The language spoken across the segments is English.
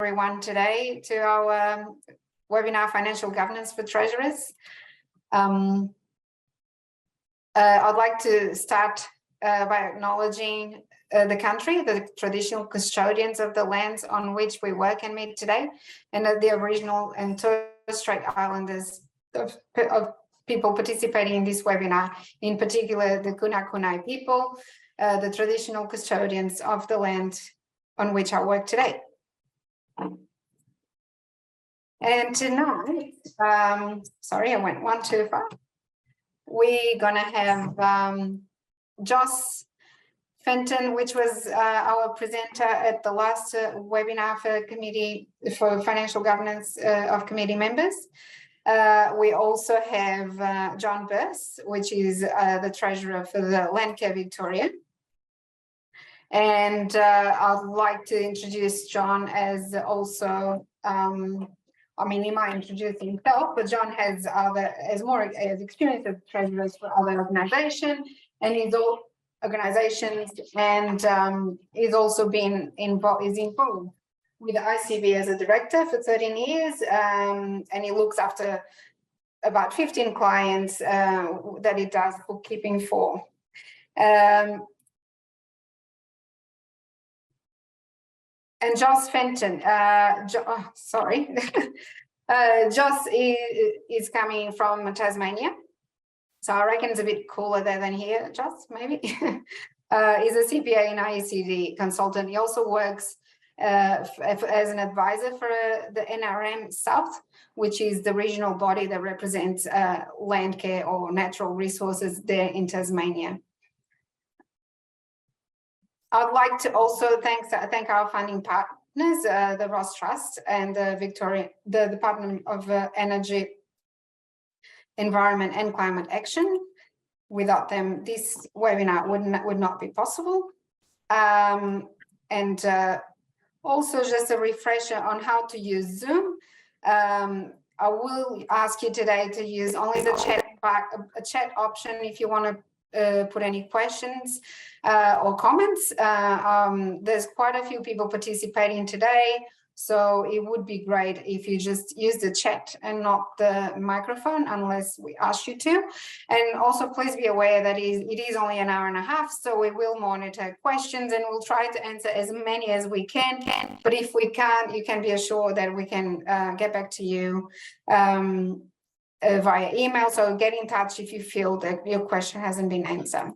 everyone today to our webinar, Financial Governance for Treasurers. I'd like to start by acknowledging the country, the traditional custodians of the lands on which we work and meet today, and the Aboriginal and Torres Strait Islanders of people participating in this webinar, in particular the Kuna Kunai people, the traditional custodians of the land on which I work today. And tonight, sorry, I went one too far. We're gonna have Joss Fenton, which was our presenter at the last webinar for financial governance of committee members. We also have John Burse, which is the treasurer for the Landcare Victoria. And I'd like to introduce John as also, he might introduce himself, but John has more experience as treasurers for other organizations, and he's he's also been involved with the ICB as a director for 13 years, and he looks after about 15 clients that he does bookkeeping for. And Joss Fenton, Joss is coming from Tasmania, so I reckon it's a bit cooler there than here, Joss, maybe. He's a CPA and IECD consultant. He also works as an advisor for the NRM South, which is the regional body that represents Landcare or natural resources there in Tasmania. I'd like to also thank our funding partners, the Ross Trust and the Department of Energy, Environment and Climate Action. Without them, this webinar would not be possible. Also just a refresher on how to use Zoom. I will ask you today to use only the chat option if you want to put any questions or comments. There's quite a few people participating today, so it would be great if you just use the chat and not the microphone unless we ask you to. And also please be aware that it is only an hour and a half, so we will monitor questions and we'll try to answer as many as we can. But if we can't, you can be assured that we can get back to you via email, so get in touch if you feel that your question hasn't been answered.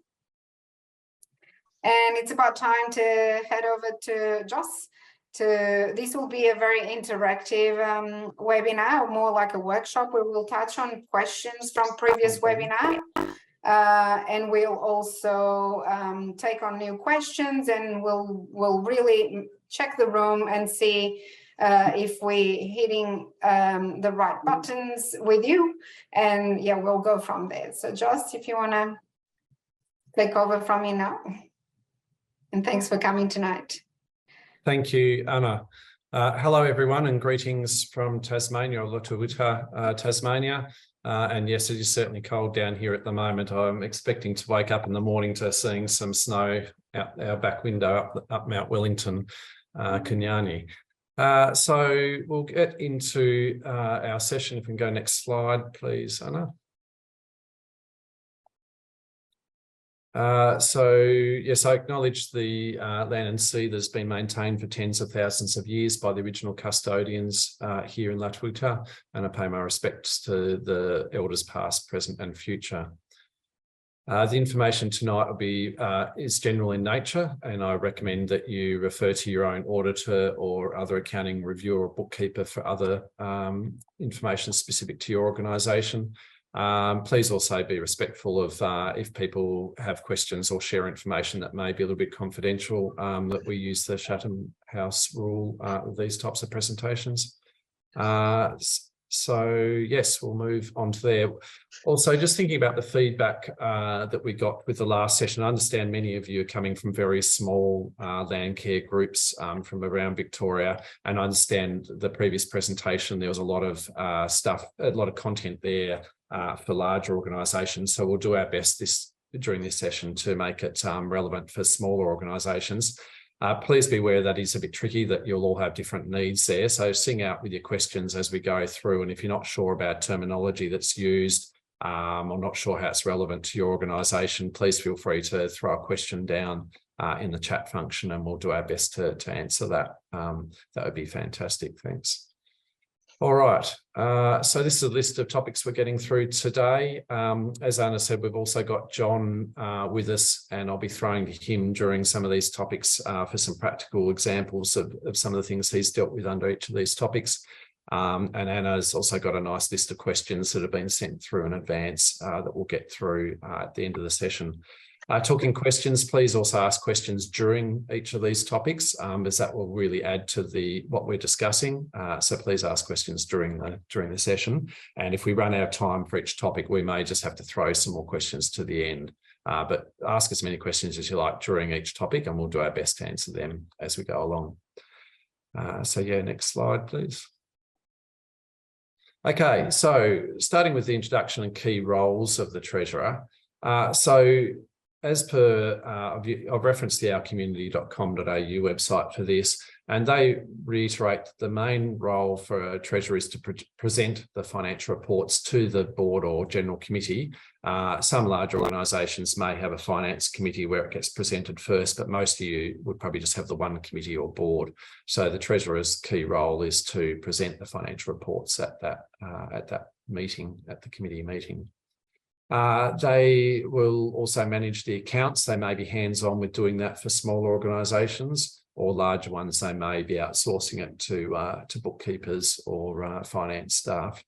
And it's about time to head over to Joss. This will be a very interactive webinar, more like a workshop where we'll touch on questions from previous webinar, and we'll also take on new questions, and we'll really check the room and see if we're hitting the right buttons with you, and yeah, we'll go from there. So Joss, if you want to take over from me now, and thanks for coming tonight. Thank you, Anna. Hello, everyone, and greetings from Tasmania, or Lutruwita, Tasmania. And yes, it is certainly cold down here at the moment. I'm expecting to wake up in the morning to seeing some snow out our back window up Mount Wellington, Kunyani. So we'll get into our session. If we can go next slide, please, Anna. Yes, I acknowledge the land and sea that's been maintained for tens of thousands of years by the original custodians here in Lutruwita, and I pay my respects to the elders past, present and future. The information tonight will be is general in nature, and I recommend that you refer to your own auditor or other accounting reviewer or bookkeeper for other information specific to your organisation. Please also be respectful of if people have questions or share information that may be a little bit confidential, that we use the Chatham House rule with these types of presentations. So yes, we'll move on to there. Also, just thinking about the feedback that we got with the last session, I understand many of you are coming from very small land care groups from around Victoria, and I understand the previous presentation, there was a lot of a lot of content there for larger organisations. So we'll do our best during this session to make it relevant for smaller organisations. Please be aware that is a bit tricky, that you'll all have different needs there. So sing out with your questions as we go through. And if you're not sure about terminology that's used, or not sure how it's relevant to your organisation, please feel free to throw a question down in the chat function, and we'll do our best to answer that. That would be fantastic. Thanks. All right. So this is a list of topics we're getting through today. As Anna said, we've also got John with us, and I'll be throwing to him during some of these topics for some practical examples of some of the things he's dealt with under each of these topics. And Anna's also got a nice list of questions that have been sent through in advance that we'll get through at the end of the session. Talking questions, please also ask questions during each of these topics, as that will really add to what we're discussing. So please ask questions during the session. And if we run out of time for each topic, we may just have to throw some more questions to the end. But ask as many questions as you like during each topic, and we'll do our best to answer them as we go along. So yeah, next slide, please. Okay, so starting with the introduction and key roles of the Treasurer. As per, I've referenced the ourcommunity.com.au website for this, and they reiterate that the main role for a Treasurer is to present the financial reports to the board or general committee. Some large organisations may have a finance committee where it gets presented first, but most of you would probably just have the one committee or board. So the Treasurer's key role is to present the financial reports at that meeting, at the committee meeting. They will also manage the accounts. They may be hands-on with doing that for smaller organisations, or larger ones, they may be outsourcing it to bookkeepers or finance staff.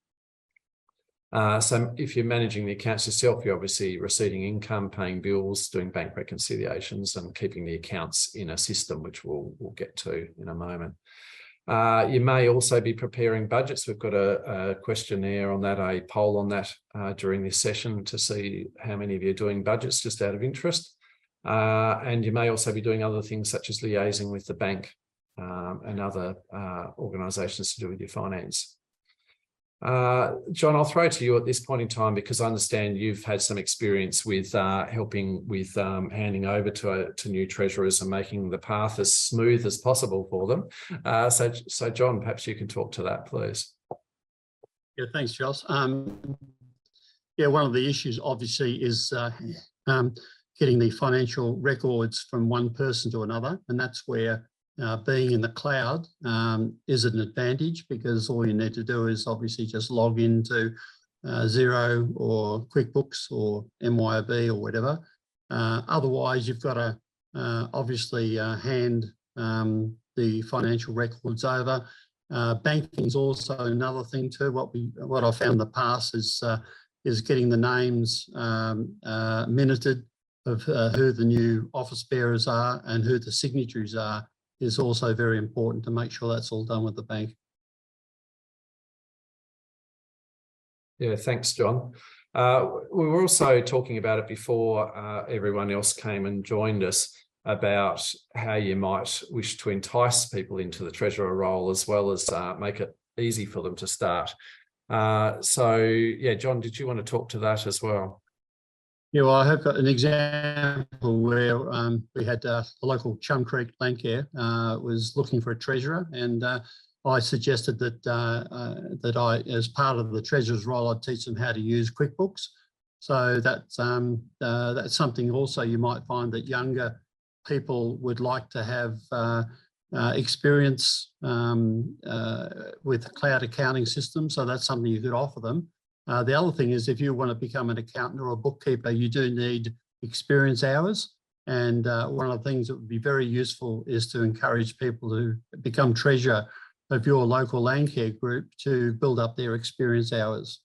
So if you're managing the accounts yourself, you're obviously receiving income, paying bills, doing bank reconciliations, and keeping the accounts in a system, which we'll get to in a moment. You may also be preparing budgets. We've got a questionnaire on that, a poll on that during this session to see how many of you are doing budgets just out of interest. And you may also be doing other things such as liaising with the bank and other organisations to do with your finance. John, I'll throw to you at this point in time, because I understand you've had some experience with helping with handing over to new treasurers and making the path as smooth as possible for them. So John, perhaps you can talk to that, please. Yeah, thanks, Joss. Yeah, one of the issues obviously is getting the financial records from one person to another, and that's where being in the cloud is an advantage, because all you need to do is obviously just log into Xero or QuickBooks or MYOB or whatever. Otherwise, you've got to obviously hand the financial records over. Banking is also another thing too. What I found in the past is getting the names minuted of who the new office bearers are and who the signatories are, is also very important to make sure that's all done with the bank. Yeah, thanks, John. We were also talking about it before everyone else came and joined us, about how you might wish to entice people into the Treasurer role, as well as make it easy for them to start. So yeah, John, did you want to talk to that as well? Yeah, well, I have got an example where we had the local Chum Creek Landcare was looking for a treasurer, and I suggested that I, as part of the treasurer's role, I'd teach them how to use QuickBooks. So that's something also you might find that younger people would like to have experience with cloud accounting systems. So that's something you could offer them. The other thing is, if you want to become an accountant or a bookkeeper, you do need experience hours. And one of the things that would be very useful is to encourage people to become treasurer of your local Landcare group to build up their experience hours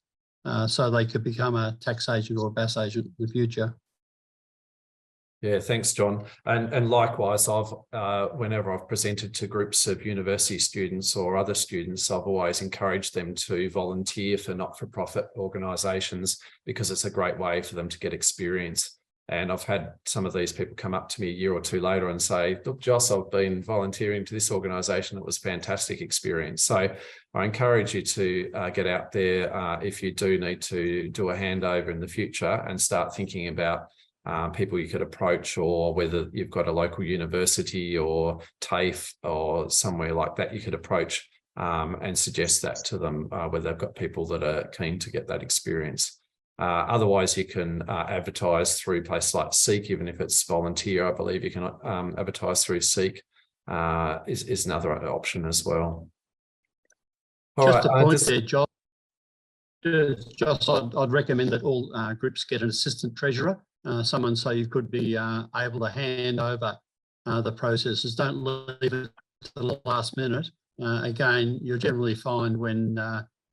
so they could become a tax agent or a BAS agent in the future. Yeah, thanks, John. And likewise, whenever I've presented to groups of university students or other students, I've always encouraged them to volunteer for not-for-profit organisations, because it's a great way for them to get experience. And I've had some of these people come up to me a year or two later and say, look, Joss, I've been volunteering to this organisation. It was a fantastic experience. So I encourage you to get out there if you do need to do a handover in the future, and start thinking about people you could approach, or whether you've got a local university or TAFE or somewhere like that you could approach and suggest that to them, where they've got people that are keen to get that experience. Otherwise, you can advertise through places like Seek, even if it's volunteer. I believe you can advertise through Seek is another option as well. Just a point there, Josh. Josh, I'd recommend that all groups get an assistant treasurer, someone so you could be able to hand over the processes. Don't leave it to the last minute. Again, you'll generally find when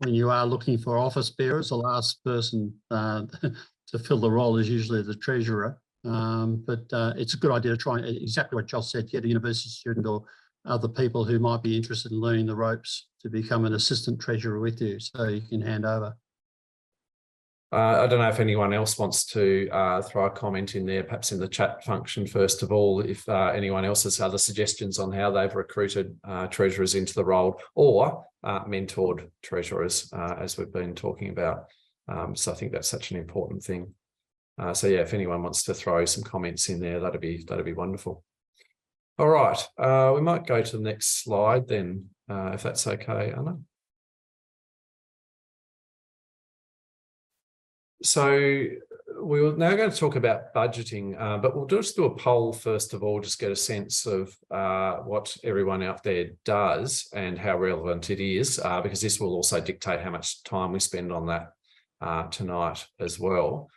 you are looking for office bearers, the last person to fill the role is usually the treasurer. But it's a good idea to try exactly what Josh said, get a university student or other people who might be interested in learning the ropes to become an assistant treasurer with you, so you can hand over. I don't know if anyone else wants to throw a comment in there, perhaps in the chat function, first of all, if anyone else has other suggestions on how they've recruited treasurers into the role, or mentored treasurers, as we've been talking about. So I think that's such an important thing. So yeah, if anyone wants to throw some comments in there, that'd be wonderful. All right, we might go to the next slide then, if that's okay, Anna. So we're now going to talk about budgeting, but we'll just do a poll first of all, just get a sense of what everyone out there does and how relevant it is, because this will also dictate how much time we spend on that tonight as well.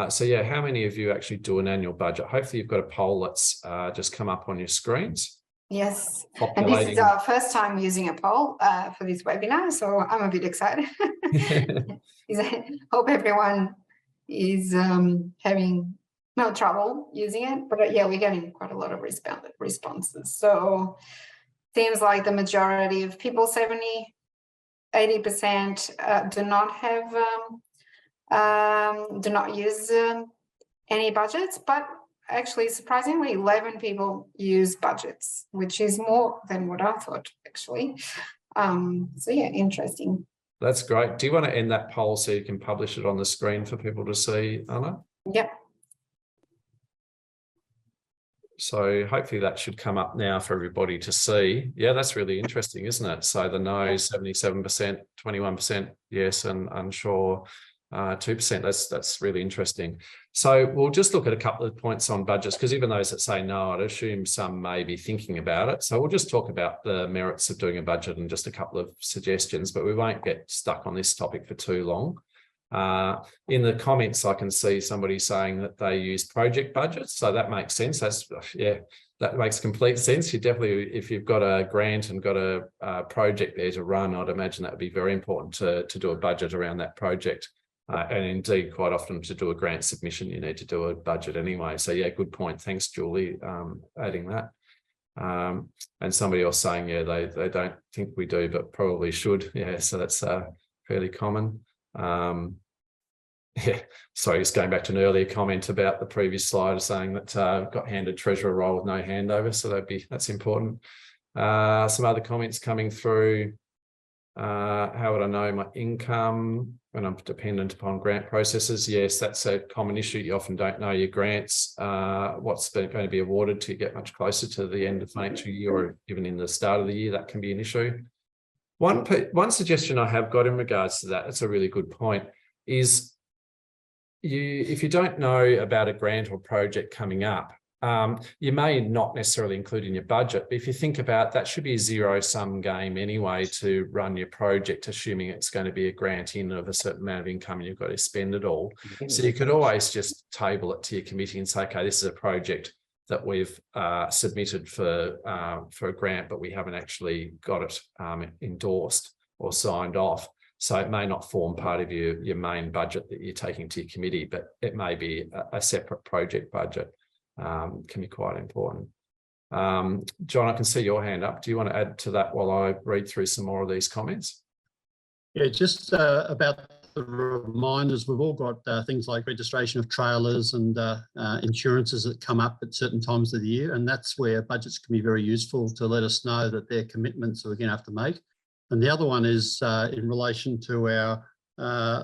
So yeah, how many of you actually do an annual budget? Hopefully you've got a poll that's just come up on your screens. Yes, and this is our first time using a poll for this webinar, so I'm a bit excited. Hope everyone is having no trouble using it, but yeah, we're getting quite a lot of responses. So seems like the majority of people, 80% do not have do not use any budgets, but actually surprisingly 11 people use budgets, which is more than what I thought actually. So yeah, interesting. That's great. Do you want to end that poll so you can publish it on the screen for people to see, Anna? Yep. So hopefully that should come up now for everybody to see. Yeah, that's really interesting, isn't it? So the no, 77%, 21% yes, and unsure 2%. That's really interesting. So we'll just look at a couple of points on budgets, because even those that say no, I'd assume some may be thinking about it. So we'll just talk about the merits of doing a budget and just a couple of suggestions, but we won't get stuck on this topic for too long. In the comments, I can see somebody saying that they use project budgets. So that makes sense. That makes complete sense. You definitely, if you've got a grant and got a project there to run, I'd imagine that would be very important to do a budget around that project. And indeed, quite often to do a grant submission, you need to do a budget anyway. So yeah, good point. Thanks, Julie, adding that. And somebody else saying, yeah, they don't think we do, but probably should. Yeah, so that's fairly common. Yeah, sorry, just going back to an earlier comment about the previous slide saying that got handed treasurer role with no handover. So that's important. Some other comments coming through. How would I know my income when I'm dependent upon grant processes? Yes, that's a common issue. You often don't know your grants, what's going to be awarded till you get much closer to the end of financial year, or even in the start of the year. That can be an issue. One suggestion I have got in regards to that, that's a really good point, is if you don't know about a grant or project coming up, you may not necessarily include in your budget, but if you think about that, should be a zero-sum game anyway to run your project, assuming it's going to be a grant in of a certain amount of income and you've got to spend it all. So you could always just table it to your committee and say, okay, this is a project that we've submitted for a grant, but we haven't actually got it endorsed or signed off. So it may not form part of your main budget that you're taking to your committee, but it may be a separate project budget. Can be quite important. John, I can see your hand up. Do you want to add to that while I read through some more of these comments? Yeah, just about the reminders. We've all got things like registration of trailers and insurances that come up at certain times of the year, and that's where budgets can be very useful to let us know that they're commitments that we're going to have to make. And the other one is in relation to our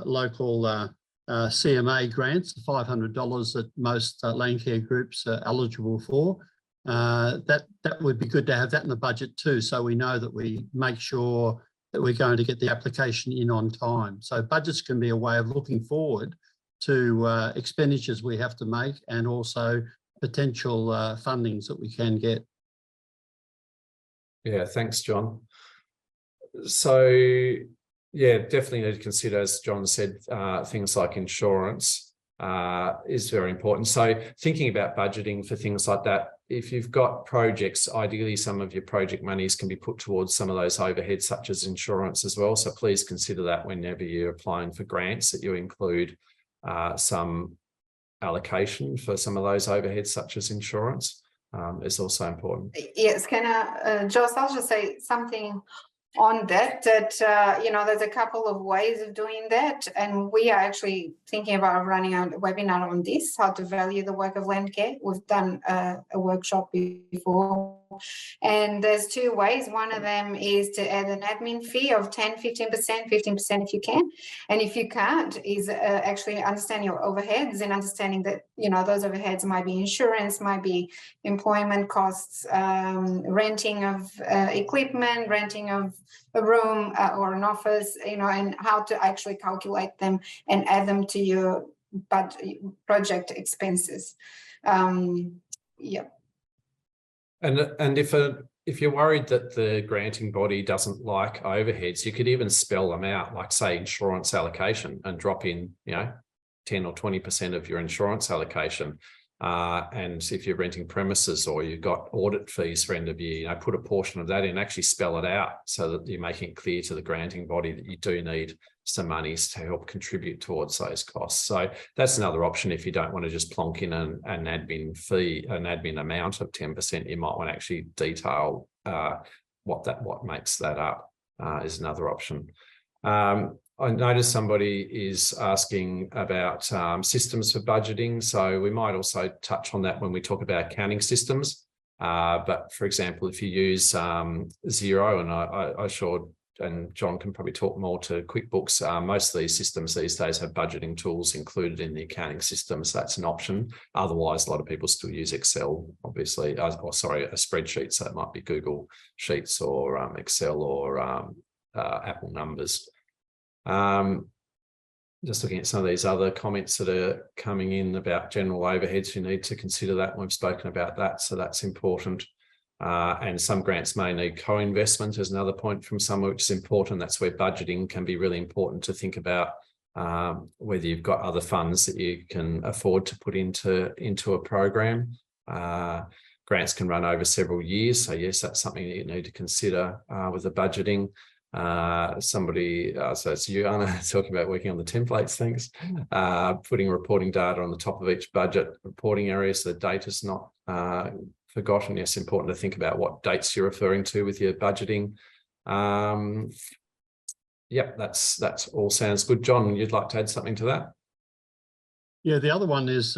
local CMA grants, $500 that most Landcare groups are eligible for. That would be good to have that in the budget too, so we know that we make sure that we're going to get the application in on time. So budgets can be a way of looking forward to expenditures we have to make, and also potential fundings that we can get. Yeah, thanks, John. So, yeah, definitely need to consider, as John said, things like insurance is very important. So thinking about budgeting for things like that, if you've got projects, ideally some of your project monies can be put towards some of those overheads, such as insurance as well. So please consider that whenever you're applying for grants, that you include some allocation for some of those overheads, such as insurance, is also important. Yes, can I, Joss, I'll just say something on that, you know, there's a couple of ways of doing that, and we are actually thinking about running a webinar on this, how to value the work of Landcare. We've done a workshop before, and there's two ways. One of them is to add an admin fee of 15% if you can, and if you can't, is actually understand your overheads and understanding that, you know, those overheads might be insurance, might be employment costs, renting of equipment, renting of a room or an office, you know, and how to actually calculate them and add them to your project expenses. Yeah. And if you're worried that the granting body doesn't like overheads, you could even spell them out, like say insurance allocation, and drop in, you know, 10 or 20% of your insurance allocation. And if you're renting premises or you've got audit fees for end of year, you know, put a portion of that in, actually spell it out so that you're making it clear to the granting body that you do need some monies to help contribute towards those costs. So that's another option. If you don't want to just plonk in an admin fee, an admin amount of 10%, you might want to actually detail what makes that up, is another option. I noticed somebody is asking about systems for budgeting. So we might also touch on that when we talk about accounting systems. But for example, if you use Xero, and I sure, and John can probably talk more to QuickBooks, most of these systems these days have budgeting tools included in the accounting system. So that's an option. Otherwise, a lot of people still use Excel, obviously, or sorry, a spreadsheet. So it might be Google Sheets or Excel or Apple Numbers. Just looking at some of these other comments that are coming in about general overheads, you need to consider that. We've spoken about that, so that's important. And some grants may need co-investment as another point from someone, which is important. That's where budgeting can be really important to think about whether you've got other funds that you can afford to put into a program. Grants can run over several years, so yes, that's something that you need to consider with the budgeting. Somebody, so it's you, Anna, talking about working on the templates, thanks. Putting reporting data on the top of each budget reporting area so the data's not forgotten. Yes, important to think about what dates you're referring to with your budgeting. Yep, that's all sounds good. John, you'd like to add something to that? Yeah, the other one is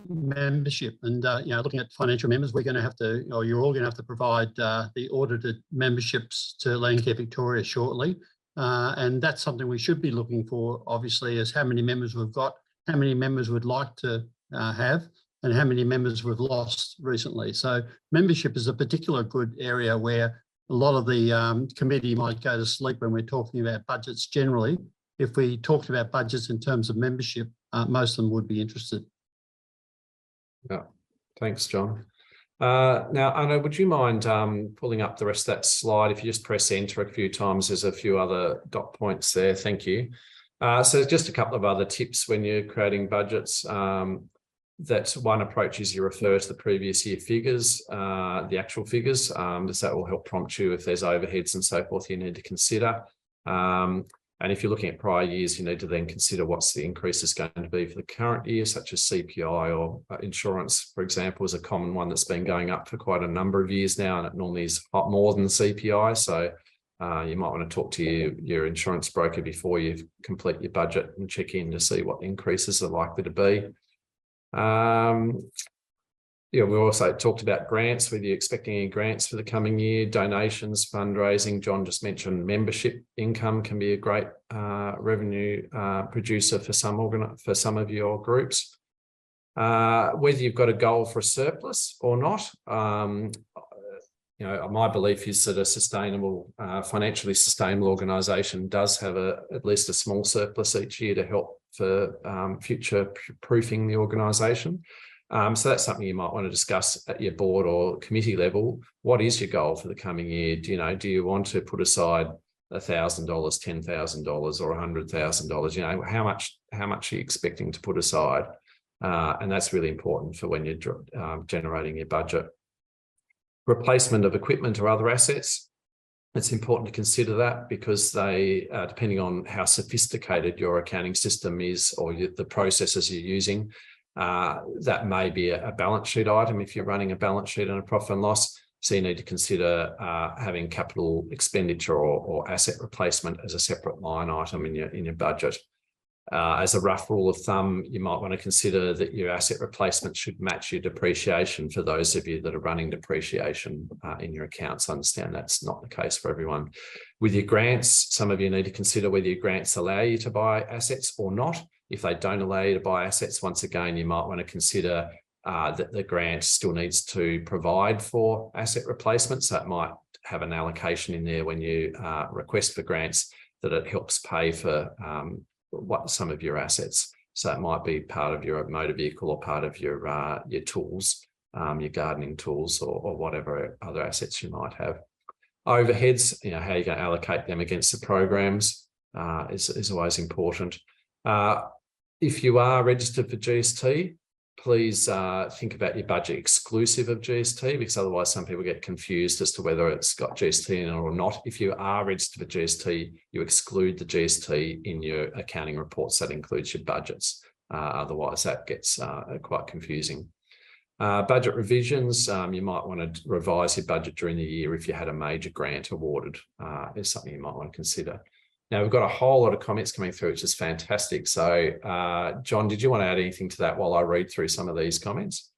membership, and you know, looking at financial members, we're going to have to, or you're all going to have to provide the audited memberships to Landcare Victoria shortly, and that's something we should be looking for. Obviously, is how many members we've got, how many members we'd like to have, and how many members we've lost recently. So membership is a particular good area where a lot of the committee might go to sleep when we're talking about budgets generally. If we talked about budgets in terms of membership, most of them would be interested. Yeah, thanks, John. Now, Anna, would you mind pulling up the rest of that slide? If you just press enter a few times, there's a few other dot points there. Thank you. So just a couple of other tips when you're creating budgets. That one approach is you refer to the previous year figures, the actual figures, as that will help prompt you if there's overheads and so forth you need to consider. And if you're looking at prior years, you need to then consider what's the increase is going to be for the current year, such as CPI or insurance, for example, is a common one that's been going up for quite a number of years now, and it normally is more than CPI. So you might want to talk to your insurance broker before you complete your budget and check in to see what the increases are likely to be. Yeah, we also talked about grants, whether you're expecting any grants for the coming year, donations, fundraising. John just mentioned membership income can be a great revenue producer for some of your groups. Whether you've got a goal for a surplus or not, my belief is that a sustainable, financially sustainable organisation does have at least a small surplus each year to help for future proofing the organisation. So that's something you might want to discuss at your board or committee level. What is your goal for the coming year? Do you want to put aside $1,000, $10,000 or $100,000? How much are you expecting to put aside? And that's really important for when you're generating your budget. Replacement of equipment or other assets. It's important to consider that because they, depending on how sophisticated your accounting system is or the processes you're using, that may be a balance sheet item if you're running a balance sheet and a profit and loss. So you need to consider having capital expenditure or asset replacement as a separate line item in your budget. As a rough rule of thumb, you might want to consider that your asset replacement should match your depreciation for those of you that are running depreciation in your accounts. I understand that's not the case for everyone. With your grants, some of you need to consider whether your grants allow you to buy assets or not. If they don't allow you to buy assets, once again, you might want to consider that the grant still needs to provide for asset replacement. So it might have an allocation in there when you request for grants that it helps pay for some of your assets. So it might be part of your motor vehicle or part of your tools, your gardening tools or whatever other assets you might have. Overheads, how you're going to allocate them against the programs is always important. If you are registered for GST, please think about your budget exclusive of GST, because otherwise some people get confused as to whether it's got GST in it or not. If you are registered for GST, you exclude the GST in your accounting reports. That includes your budgets. Otherwise, that gets quite confusing. Budget revisions, you might want to revise your budget during the year if you had a major grant awarded, is something you might want to consider. Now, we've got a whole lot of comments coming through, which is fantastic. So, John, did you want to add anything to that while I read through some of these comments?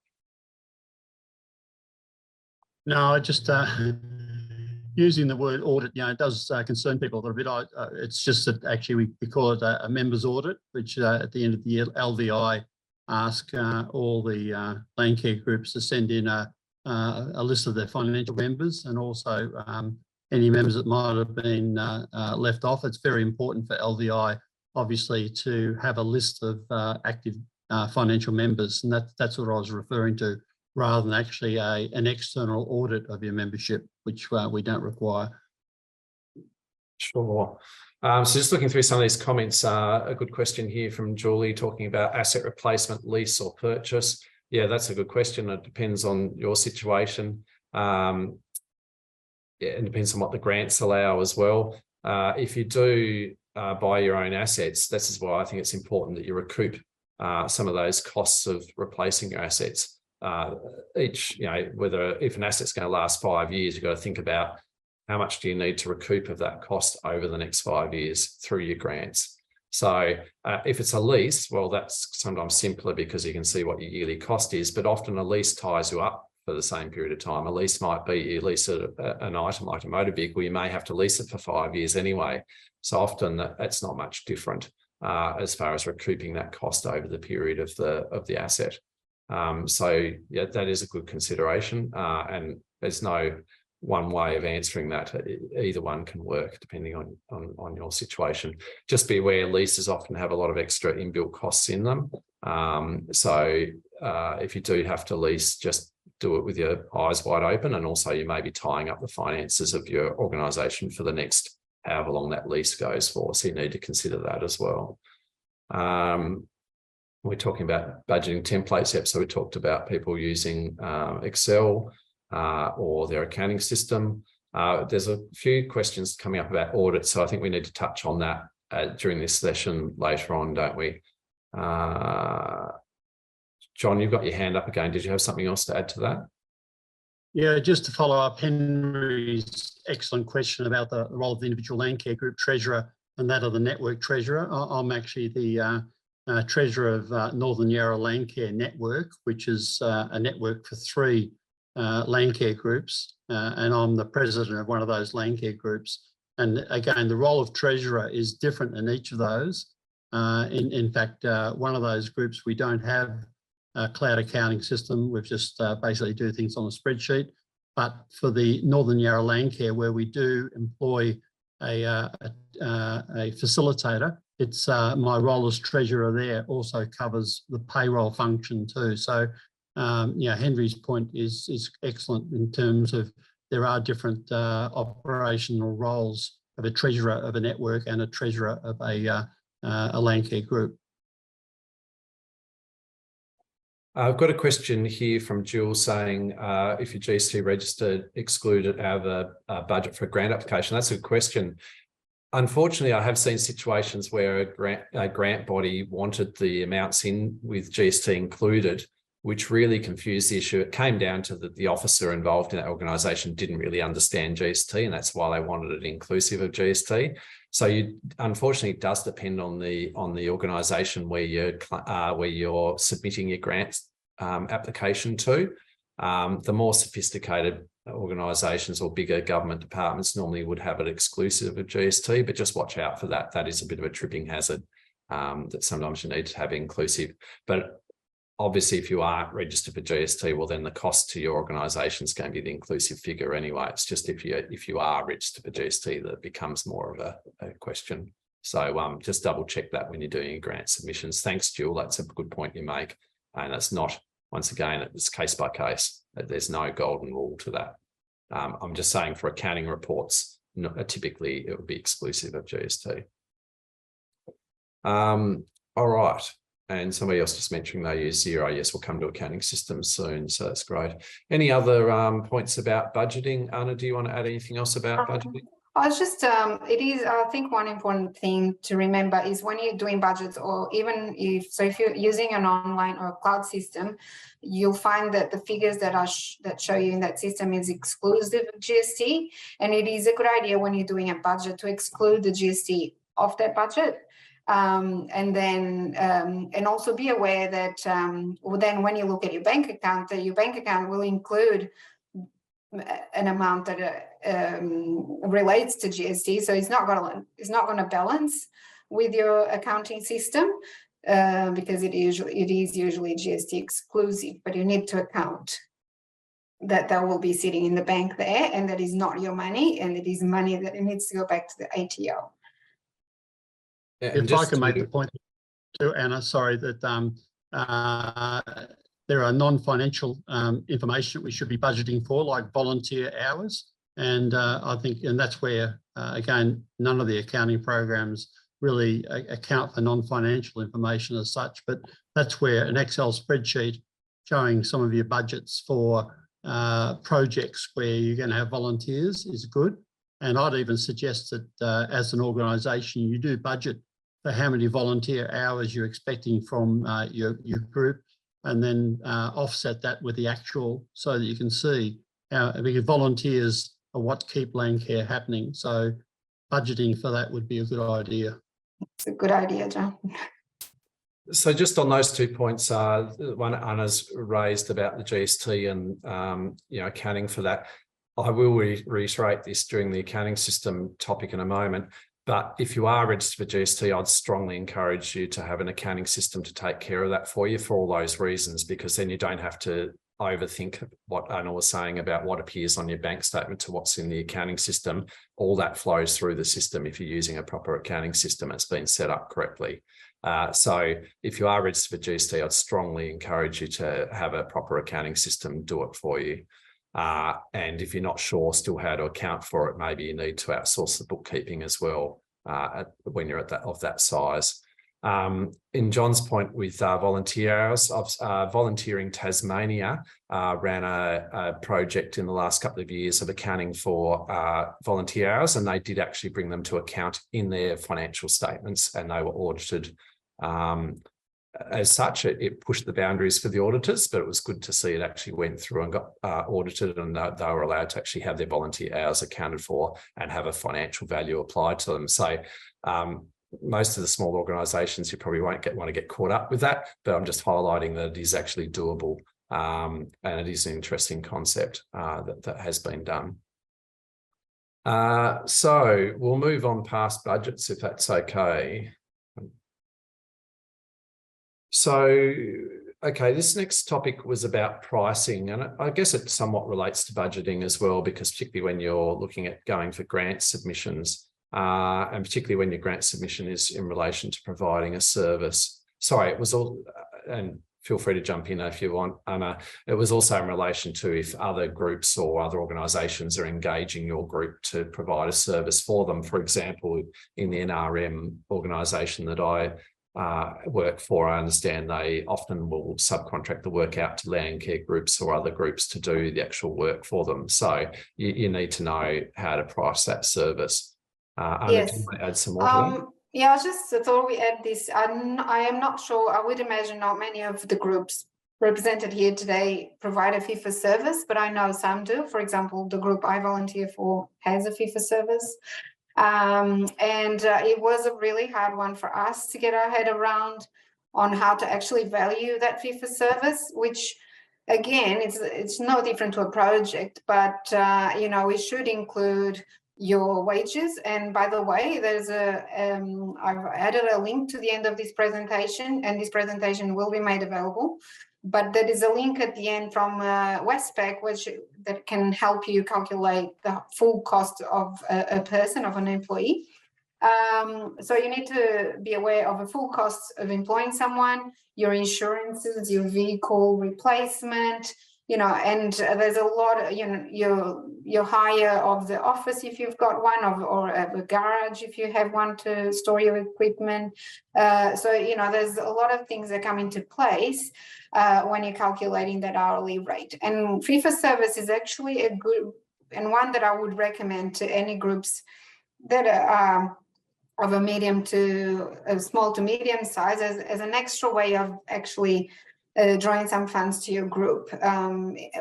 No, just using the word audit, it does concern people a little bit. It's just that actually we call it a members audit, which at the end of the year, LVI ask all the Landcare groups to send in a list of their financial members and also any members that might have been left off. It's very important for LVI, obviously, to have a list of active financial members, and that's what I was referring to, rather than actually an external audit of your membership, which we don't require. Sure. So just looking through some of these comments, a good question here from Julie talking about asset replacement, lease or purchase. Yeah, that's a good question. It depends on your situation. It depends on what the grants allow as well. If you do buy your own assets, this is why I think it's important that you recoup some of those costs of replacing your assets. If an asset's going to last 5 years, you've got to think about how much do you need to recoup of that cost over the next 5 years through your grants. So if it's a lease, well, that's sometimes simpler because you can see what your yearly cost is, but often a lease ties you up for the same period of time. A lease might be you lease an item like a motor vehicle, you may have to lease it for 5 years anyway. So often that's not much different as far as recouping that cost over the period of the asset. So yeah, that is a good consideration, and there's no one way of answering that. Either one can work depending on your situation. Just be aware leases often have a lot of extra inbuilt costs in them. So if you do have to lease, just do it with your eyes wide open, and also you may be tying up the finances of your organisation for the next however long that lease goes for. So you need to consider that as well. We're talking about budgeting templates. Yep. So we talked about people using Excel or their accounting system. There's a few questions coming up about audit, so I think we need to touch on that during this session later on, don't we? John, you've got your hand up again. Did you have something else to add to that? Yeah, just to follow up Henry's excellent question about the role of the individual Landcare group treasurer and that of the network treasurer. I'm actually the treasurer of Northern Yarra Landcare Network, which is a network for 3 Landcare groups, and I'm the president of one of those Landcare groups. And again, the role of treasurer is different in each of those. In fact, one of those groups, we don't have a cloud accounting system. We've just basically do things on a spreadsheet. But for the Northern Yarra Landcare, where we do employ a facilitator, it's my role as treasurer there also covers the payroll function too. So, Henry's point is excellent in terms of there are different operational roles of a treasurer of a network and a treasurer of a Landcare group. I've got a question here from Jules saying, if your GST registered, excluded out of the budget for a grant application. That's a good question. Unfortunately, I have seen situations where a grant body wanted the amounts in with GST included, which really confused the issue. It came down to the officer involved in that organisation didn't really understand GST, and that's why they wanted it inclusive of GST. So unfortunately, it does depend on the organisation where you're submitting your grant application to. The more sophisticated organisations or bigger government departments normally would have it exclusive of GST, but just watch out for that. That is a bit of a tripping hazard that sometimes you need to have inclusive. But obviously, if you are registered for GST, well, then the cost to your organisation is going to be the inclusive figure anyway. It's just if you are registered for GST that becomes more of a question. So just double check that when you're doing your grant submissions. Thanks, Jill. That's a good point you make. And it's not, once again, it's case by case. There's no golden rule to that. I'm just saying for accounting reports, typically it would be exclusive of GST. All right. And somebody else just mentioning they use Xero. Yes, we'll come to accounting systems soon. So that's great. Any other points about budgeting? Anna, do you want to add anything else about budgeting? I was just, it is, I think one important thing to remember is when you're doing budgets, or even if you're using an online or a cloud system, you'll find that the figures that show you in that system is exclusive of GST. And it is a good idea when you're doing a budget to exclude the GST off that budget. And then and also be aware that then when you look at your bank account, that your bank account will include an amount that relates to GST, so it's not going to balance with your accounting system because it is usually GST exclusive, but you need to account that will be sitting in the bank there, and that is not your money, and it is money that it needs to go back to the ATO. If I can make the point too, Anna, sorry, that there are non-financial information that we should be budgeting for, like volunteer hours. And I think, and that's where, again, none of the accounting programs really account for non-financial information as such, but that's where an Excel spreadsheet showing some of your budgets for projects where you're going to have volunteers is good. And I'd even suggest that as an organisation, you do budget for how many volunteer hours you're expecting from your group, and then offset that with the actual so that you can see how, because volunteers are what keep Landcare happening. So budgeting for that would be a good idea. It's a good idea, John. So just on those 2 points, one Anna's raised about the GST and accounting for that. I will reiterate this during the accounting system topic in a moment. But if you are registered for GST, I'd strongly encourage you to have an accounting system to take care of that for you for all those reasons, because then you don't have to overthink what Anna was saying about what appears on your bank statement to what's in the accounting system. All that flows through the system if you're using a proper accounting system. It's been set up correctly. So if you are registered for GST, I'd strongly encourage you to have a proper accounting system do it for you. And if you're not sure still how to account for it, maybe you need to outsource the bookkeeping as well when you're at that size. In John's point with volunteer hours, Volunteering Tasmania ran a project in the last couple of years of accounting for volunteer hours, and they did actually bring them to account in their financial statements, and they were audited. As such, it pushed the boundaries for the auditors, but it was good to see it actually went through and got audited, and they were allowed to actually have their volunteer hours accounted for and have a financial value applied to them. So most of the small organisations, you probably won't want to get caught up with that, but I'm just highlighting that it is actually doable, and it is an interesting concept that has been done. So we'll move on past budgets if that's okay. So, okay, this next topic was about pricing, and I guess it somewhat relates to budgeting as well, because particularly when you're looking at going for grant submissions, and particularly when your grant submission is in relation to providing a service. Sorry, it was all, and feel free to jump in if you want, Anna. It was also in relation to if other groups or other organisations are engaging your group to provide a service for them. For example, in the NRM organisation that I work for, I understand they often will subcontract the work out to Landcare groups or other groups to do the actual work for them. So you need to know how to price that service. Anna, Yes. do you want to add some more to that? Yeah, I just thought we add this. I am not sure. I would imagine not many of the groups represented here today provide a fee for service, but I know some do. For example, the group I volunteer for has a fee for service. It was a really hard one for us to get our head around on how to actually value that fee for service, which again, it's no different to a project, but you know, it should include your wages. And by the way, there's I've added a link to the end of this presentation, and this presentation will be made available. But there is a link at the end from Westpac, that can help you calculate the full cost of a person, of an employee. So you need to be aware of the full costs of employing someone, your insurances, your vehicle replacement, you know, and there's a lot, you know, your hire of the office if you've got one, or a garage if you have one to store your equipment. So, you know, there's a lot of things that come into place when you're calculating that hourly rate. And fee for service is actually a good, and one that I would recommend to any groups that are of a medium to a small to medium size as an extra way of actually drawing some funds to your group,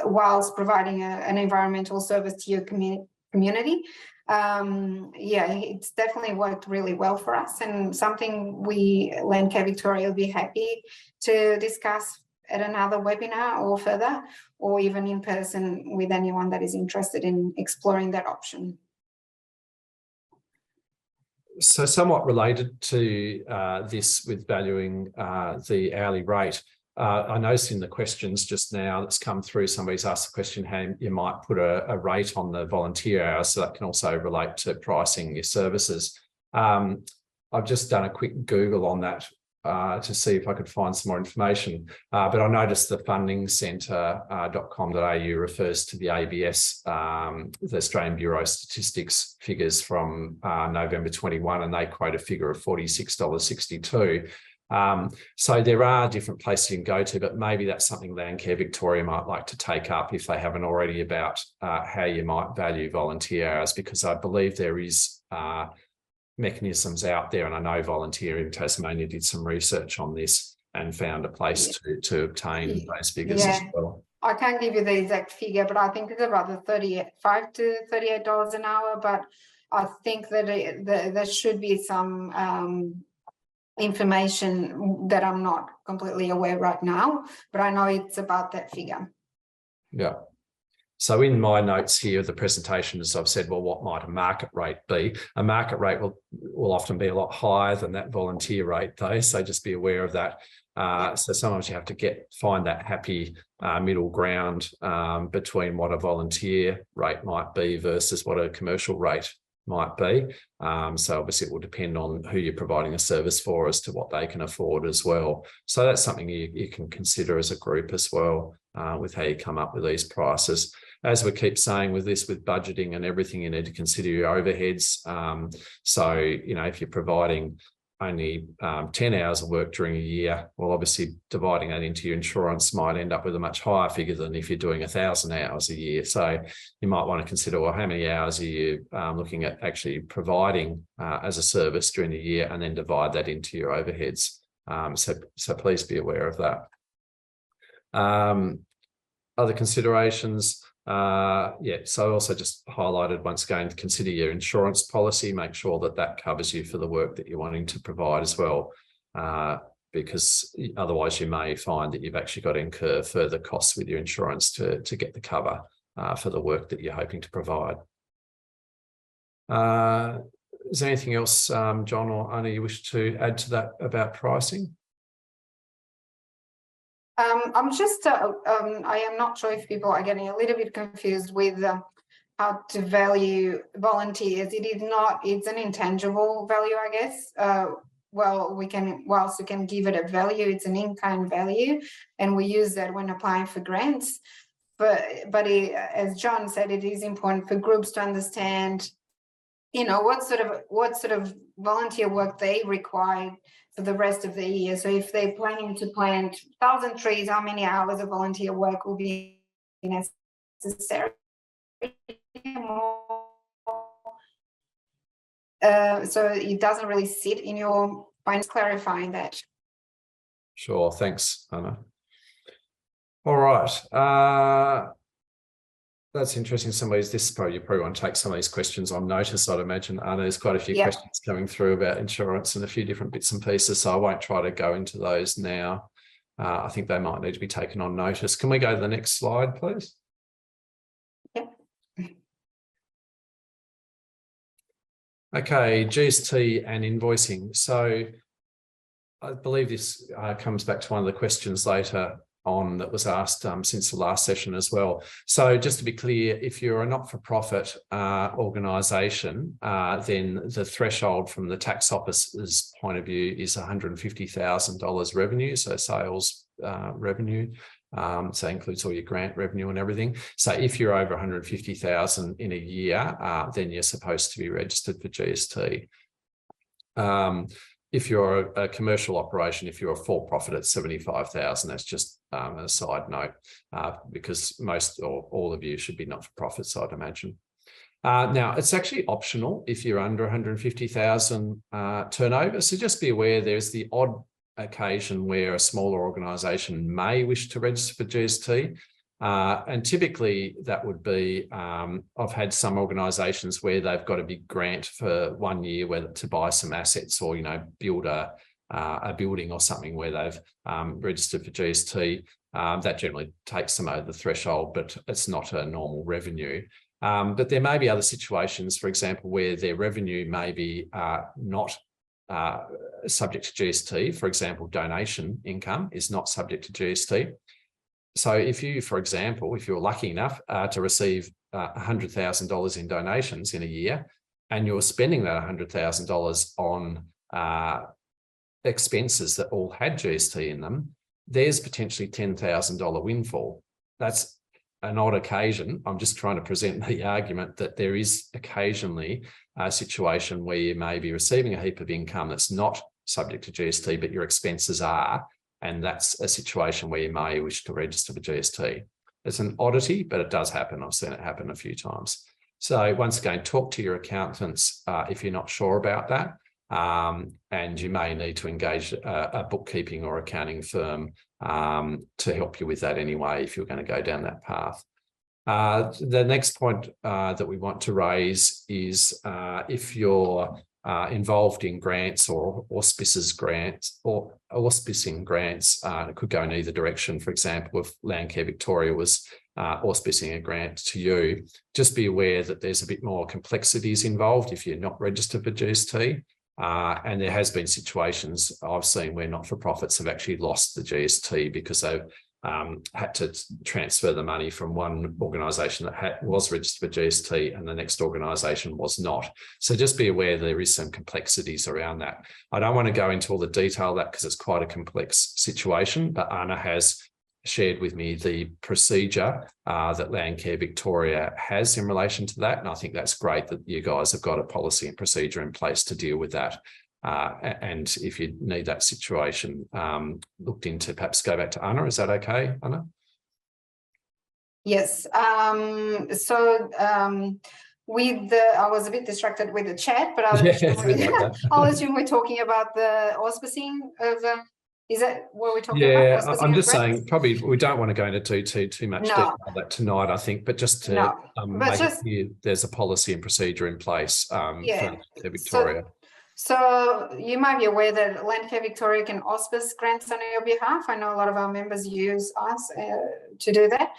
whilst providing an environmental service to your community. Yeah, it's definitely worked really well for us, and something we, Landcare Victoria, will be happy to discuss at another webinar or further, or even in person with anyone that is interested in exploring that option. So somewhat related to this with valuing the hourly rate, I noticed in the questions just now that's come through, somebody's asked the question how you might put a rate on the volunteer hours, so that can also relate to pricing your services. I've just done a quick Google on that to see if I could find some more information, but I noticed the fundingcentre.com.au refers to the ABS, the Australian Bureau of Statistics figures from November 21, and they quote a figure of $46.62. So there are different places you can go to, but maybe that's something Landcare Victoria might like to take up if they haven't already, about how you might value volunteer hours, because I believe there is mechanisms out there, and I know Volunteer in Tasmania did some research on this and found a place to obtain those figures as well. I can't give you the exact figure, but I think it's about the $35 to $38 an hour, but I think that there should be some information that I'm not completely aware right now, but I know it's about that figure. Yeah. So in my notes here of the presentation, as I've said, well, what might a market rate be? A market rate will often be a lot higher than that volunteer rate though, so just be aware of that. So sometimes you have to find that happy middle ground between what a volunteer rate might be versus what a commercial rate might be. So obviously it will depend on who you're providing a service for as to what they can afford as well. So that's something you can consider as a group as well, with how you come up with these prices. As we keep saying with budgeting and everything, you need to consider your overheads. So, you know, if you're providing only 10 hours of work during a year, well, obviously dividing that into your insurance might end up with a much higher figure than if you're doing 1,000 hours a year. So you might want to consider, well, how many hours are you looking at actually providing as a service during the year, and then divide that into your overheads. So please be aware of that. Other considerations, Yeah, so also just highlighted once again, consider your insurance policy, make sure that that covers you for the work that you're wanting to provide as well, because otherwise you may find that you've actually got to incur further costs with your insurance to get the cover for the work that you're hoping to provide. Is there anything else, John or Anna, you wish to add to that about pricing? I'm just, I am not sure if people are getting a little bit confused with how to value volunteers. It is not, it's an intangible value, I guess. Well, whilst we can give it a value, it's an in-kind value, and we use that when applying for grants. But as John said, it is important for groups to understand, you know, what sort of volunteer work they require for the rest of the year. So if they're planning to plant 1,000 trees, how many hours of volunteer work will be necessary? So it doesn't really sit in your points, clarifying that. Sure, thanks, Anna. All right. That's interesting. You probably want to take some of these questions on notice. I'd imagine, Anna, there's quite a few questions coming through about insurance and a few different bits and pieces, so I won't try to go into those now. I think they might need to be taken on notice. Can we go to the next slide, please? Yep. Okay, GST and invoicing. So I believe this comes back to one of the questions later on that was asked since the last session as well. So just to be clear, if you're a not-for-profit organisation, then the threshold from the tax office's point of view is $150,000 revenue, so sales revenue. So includes all your grant revenue and everything. So if you're over 150,000 in a year, then you're supposed to be registered for GST. If you're a commercial operation, if you're a for-profit at 75,000, that's just a side note, because most or all of you should be not-for-profits, I'd imagine. Now, it's actually optional if you're under 150,000 turnover. So just be aware there's the odd occasion where a smaller organisation may wish to register for GST. And typically that would be, I've had some organisations where they've got a big grant for 1 year whether to buy some assets or, you know, build a building or something where they've registered for GST. That generally takes them over the threshold, but it's not a normal revenue. But there may be other situations, for example, where their revenue may be not subject to GST. For example, donation income is not subject to GST. So if you, for example, if you're lucky enough to receive $100,000 in donations in a year, and you're spending that $100,000 on expenses that all had GST in them, there's potentially $10,000 windfall. That's an odd occasion. I'm just trying to present the argument that there is occasionally a situation where you may be receiving a heap of income that's not subject to GST, but your expenses are. And that's a situation where you may wish to register for GST. It's an oddity, but it does happen. I've seen it happen a few times. So once again, talk to your accountants if you're not sure about that. And you may need to engage a bookkeeping or accounting firm to help you with that anyway, if you're going to go down that path. The next point that we want to raise is if you're involved in grants or auspicing grants, it could go in either direction. For example, if Landcare Victoria was auspicing a grant to you, just be aware that there's a bit more complexities involved if you're not registered for GST. And there has been situations I've seen where not-for-profits have actually lost the GST because they've had to transfer the money from one organisation that was registered for GST and the next organisation was not. So just be aware there is some complexities around that. I don't want to go into all the detail of that because it's quite a complex situation, but Anna has shared with me the procedure that Landcare Victoria has in relation to that. And I think that's great that you guys have got a policy and procedure in place to deal with that. And if you need that situation looked into, perhaps go back to Anna. Is that okay, Anna? Yes. I was a bit distracted with the chat, but I'll assume we're talking about the auspicing of Is that what we're talking about? Yeah, Auspicing I'm of just grants? saying, probably we don't want to go into too much No. detail on that tonight, I think, but just to No, but make just- it clear, there's a policy and procedure in place Yeah. for Victoria. So you might be aware that Landcare Victoria can auspice grants on your behalf. I know a lot of our members use us to do that.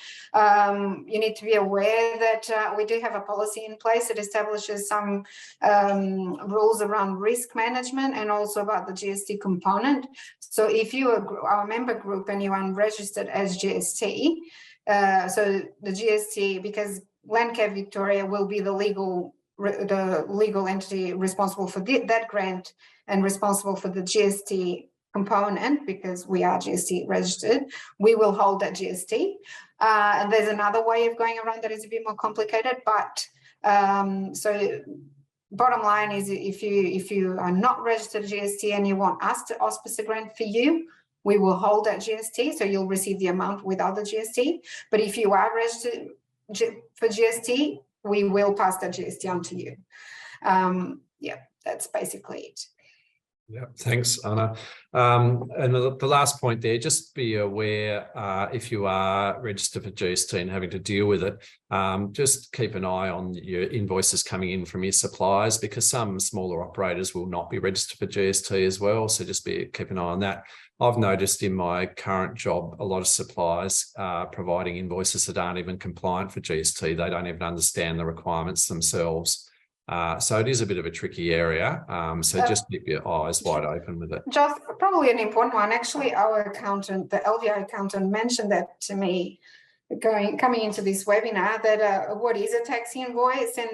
You need to be aware that we do have a policy in place that establishes some rules around risk management and also about the GST component. So if you are our member group and you are unregistered as GST, so the GST, because Landcare Victoria will be the legal entity responsible for that grant and responsible for the GST component, because we are GST registered, we will hold that GST. And there's another way of going around that is a bit more complicated, but so bottom line is if you are not registered GST and you want us to auspice a grant for you, we will hold that GST, so you'll receive the amount without the GST. But if you are registered for GST, we will pass that GST on to you. Yeah, that's basically it. Yeah, thanks, Anna. And the last point there, just be aware if you are registered for GST and having to deal with it, just keep an eye on your invoices coming in from your suppliers, because some smaller operators will not be registered for GST as well. So just keep an eye on that. I've noticed in my current job, a lot of suppliers are providing invoices that aren't even compliant for GST. They don't even understand the requirements themselves. So it is a bit of a tricky area. So just keep your eyes wide open with it. Just probably an important one. Actually, our accountant, the LVI accountant, mentioned that to me coming into this webinar, that what is a tax invoice, and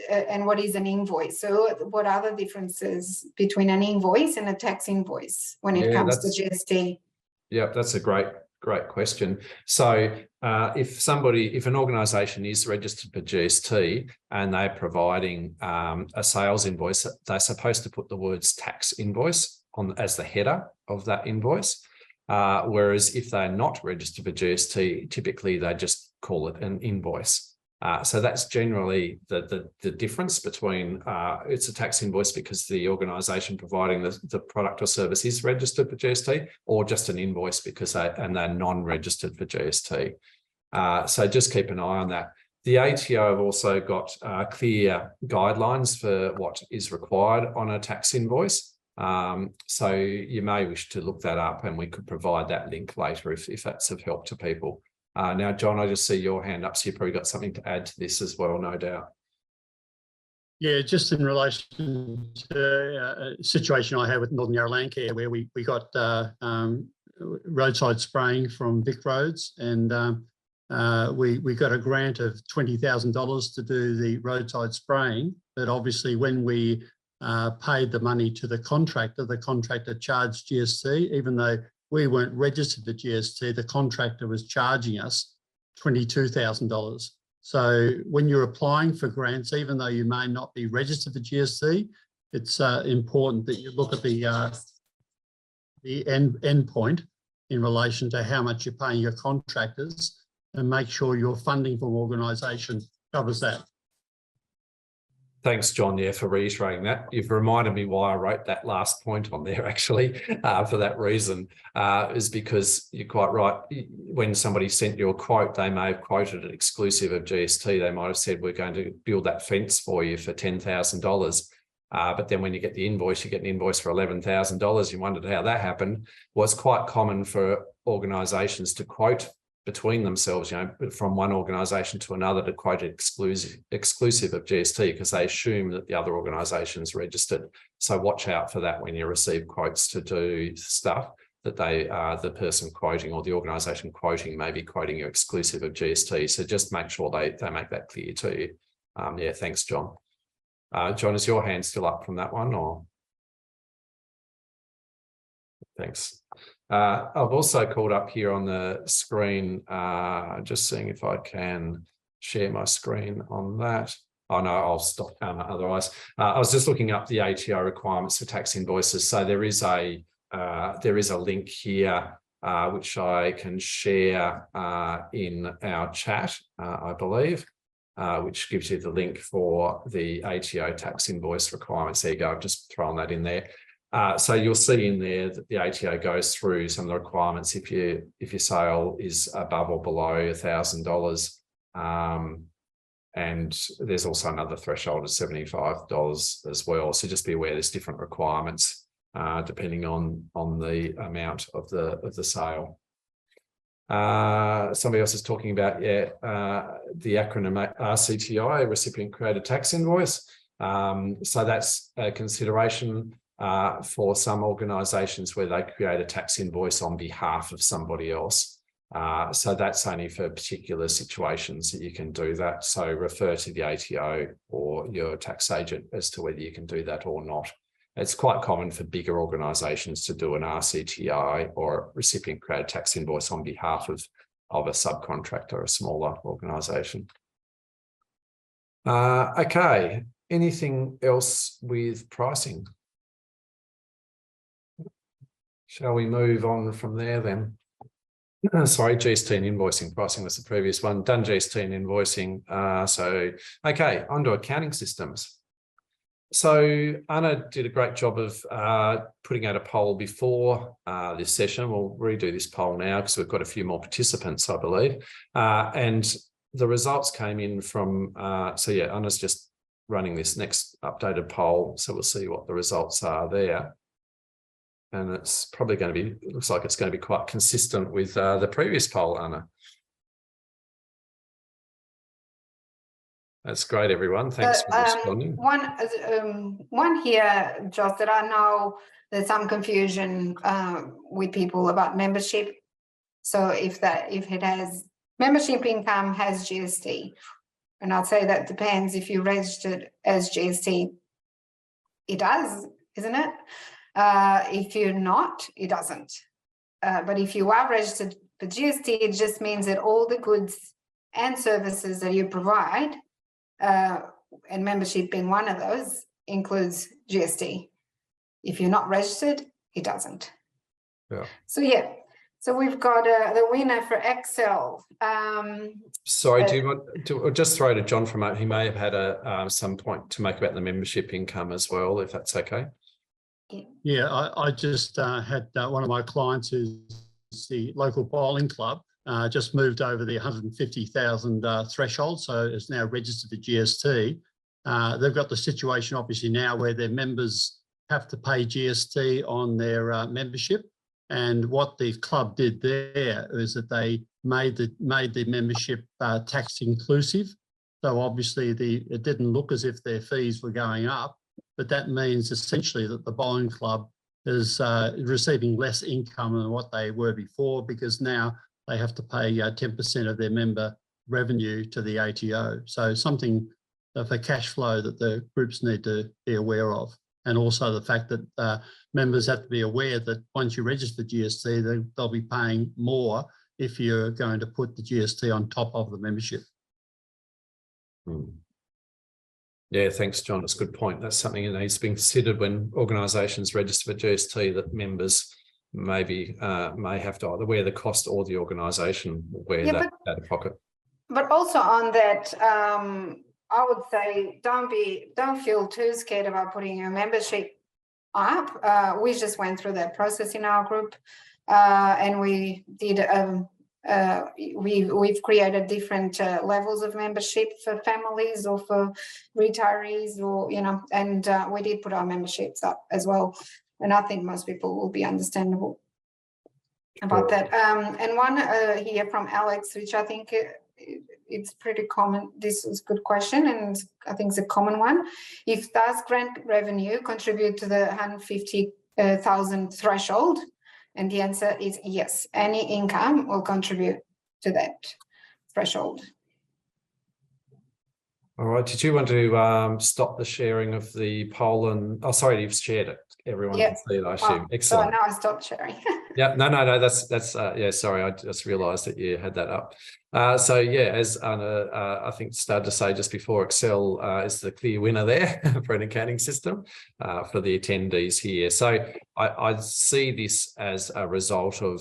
and what is an invoice. So what are the differences between an invoice and a tax invoice when it comes to GST? Yeah, that's a great question. So if an organisation is registered for GST and they're providing a sales invoice, they're supposed to put the words tax invoice on as the header of that invoice. Whereas if they're not registered for GST, typically they just call it an invoice. So that's generally the difference between it's a tax invoice because the organisation providing the product or service is registered for GST, or just an invoice because they're non-registered for GST. So just keep an eye on that. The ATO have also got clear guidelines for what is required on a tax invoice. So you may wish to look that up, and we could provide that link later if that's of help to people. Now, John, I just see your hand up, so you've probably got something to add to this as well, no doubt. Yeah, just in relation to a situation I had with Northern Yarra Landcare, where we got roadside spraying from Vic Roads, and we got a grant of $20,000 to do the roadside spraying. But obviously, when we paid the money to the contractor charged GST, even though we weren't registered for GST, the contractor was charging us $22,000. So when you're applying for grants, even though you may not be registered for GST, it's important that you look at the end point in relation to how much you're paying your contractors, and make sure your funding from organisation covers that. Thanks, John, for reiterating that. You've reminded me why I wrote that last point on there, actually, for that reason, is because you're quite right. When somebody sent you a quote, they may have quoted it exclusive of GST. They might have said, we're going to build that fence for you for $10,000. But then when you get the invoice, you get an invoice for $11,000. You wondered how that happened. Well, it's quite common for organisations to quote between themselves, from one organisation to another, to quote exclusive of GST, because they assume that the other organisation's registered. So watch out for that when you receive quotes to do stuff, that the person quoting or the organisation quoting may be quoting you exclusive of GST. So just make sure they make that clear to you. Yeah, thanks, John. John, is your hand still up from that one, or? Thanks. I've also called up here on the screen, just seeing if I can share my screen on that. Oh no, I'll stop otherwise. I was just looking up the ATO requirements for tax invoices. So there is a link here which I can share in our chat, I believe, which gives you the link for the ATO tax invoice requirements. There you go. I've just thrown that in there. So you'll see in there that the ATO goes through some of the requirements if your sale is above or below $1,000. And there's also another threshold of $75 as well. So just be aware there's different requirements depending on the amount of the sale. Somebody else is talking about the acronym RCTI, Recipient Created Tax Invoice. So that's a consideration for some organisations where they create a tax invoice on behalf of somebody else. So that's only for particular situations that you can do that. So refer to the ATO or your tax agent as to whether you can do that or not. It's quite common for bigger organisations to do an RCTI or recipient created tax invoice on behalf of a subcontractor, a smaller organisation. Okay, anything else with pricing? Shall we move on from there then? Sorry, GST and invoicing. Pricing was the previous one. Done GST and invoicing. Okay, on to accounting systems. So Anna did a great job of putting out a poll before this session. We'll redo this poll now because we've got a few more participants, I believe. And the results came in from, so yeah, Anna's just running this next updated poll. So we'll see what the results are there. And it's probably going to be, it looks like it's going to be quite consistent with the previous poll, Anna. That's great, everyone. Thanks for responding. One here, Josh, that I know there's some confusion with people about membership. So if it has membership income has GST, and I'd say that depends if you registered as GST, it does, isn't it? If you're not, it doesn't. But if you are registered for GST, it just means that all the goods and services that you provide, and membership being one of those, includes GST. If you're not registered, it doesn't. Yeah. So yeah, so we've got the winner for Excel. Sorry, do you want to just throw to John from he may have had some point to make about the membership income as well, if that's okay. Yeah, I just had one of my clients who's the local bowling club just moved over the 150,000 threshold, so it's now registered for GST. They've got the situation obviously now where their members have to pay GST on their membership, and what the club did there is that they made the membership tax inclusive. So obviously it didn't look as if their fees were going up, but that means essentially that the bowling club is receiving less income than what they were before, because now they have to pay 10% of their member revenue to the ATO. So something for cash flow that the groups need to be aware of. And also the fact that members have to be aware that once you register GST, they'll be paying more if you're going to put the GST on top of the membership. Yeah, thanks, John. That's a good point. That's something that needs to be considered when organisations register for GST, that members maybe may have to either wear the cost or the organisation wear that out of pocket. But also on that, I would say don't feel too scared about putting your membership up. We just went through that process in our group, and we did. We've created different levels of membership for families or for retirees, or and we did put our memberships up as well. And I think most people will be understandable about that. And one here from Alex, which I think it's pretty common. This is a good question, and I think it's a common one. If does grant revenue contribute to the 150,000 threshold? And the answer is yes. Any income will contribute to that threshold. All right. Did you want to stop the sharing of the poll? And sorry, you've shared it. Everyone can see it, I assume. Excellent. So now I stopped sharing. Yeah, no. That's yeah. Sorry, I just realised that you had that up. So yeah, as Anna, I think started to say just before, Excel is the clear winner there for an accounting system for the attendees here. So I see this as a result of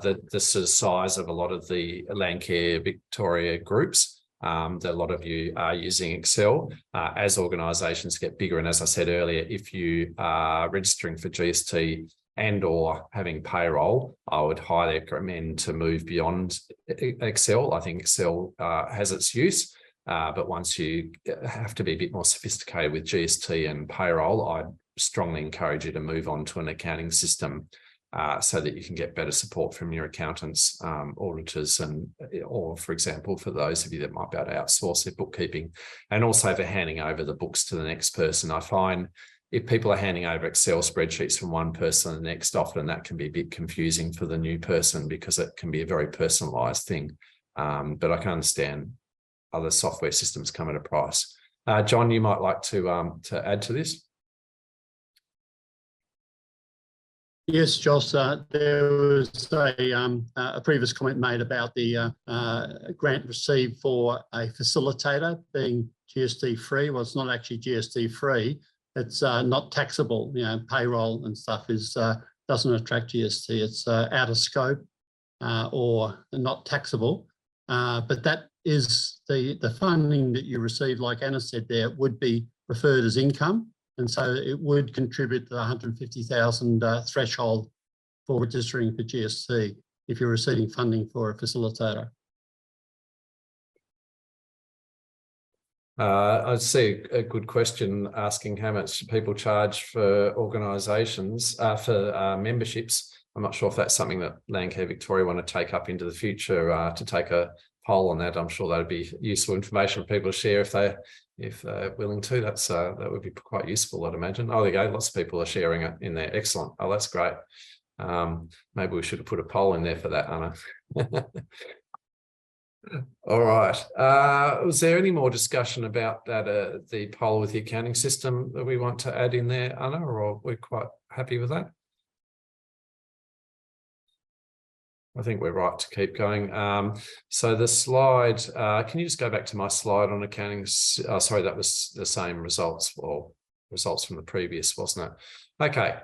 the sort of size of a lot of the Landcare Victoria groups. that a lot of you are using Excel. As organisations get bigger, and as I said earlier, if you are registering for GST and or having payroll, I would highly recommend to move beyond Excel. I think Excel has its use, but once you have to be a bit more sophisticated with GST and payroll, I'd strongly encourage you to move on to an accounting system so that you can get better support from your accountants, auditors, or for example, for those of you that might be able to outsource their bookkeeping, and also for handing over the books to the next person. I find if people are handing over Excel spreadsheets from one person to the next, often that can be a bit confusing for the new person because it can be a very personalised thing. But I can understand other software systems come at a price. John, you might like to add to this. Yes, Josh, there was a previous comment made about the grant received for a facilitator being GST free. Well, it's not actually GST free. It's not taxable. You know, payroll and stuff is doesn't attract GST. It's out of scope or not taxable. But that is the funding that you receive, like Anna said there, would be referred as income. And so it would contribute to the 150,000 threshold for registering for GST if you're receiving funding for a facilitator. I see a good question asking how much people charge for organisations, for memberships. I'm not sure if that's something that Landcare Victoria want to take up into the future, to take a poll on that. I'm sure that'd be useful information for people to share if they're willing to. That would be quite useful, I'd imagine. Oh, there you go. Lots of people are sharing it in there. Excellent. Oh, that's great. Maybe we should have put a poll in there for that, Anna. All right. Was there any more discussion about that, the poll with the accounting system that we want to add in there, Anna, or we're quite happy with that? I think we're right to keep going. So the slide, can you just go back to my slide on accounting? Sorry, that was the same results, or results from the previous, wasn't it? Okay.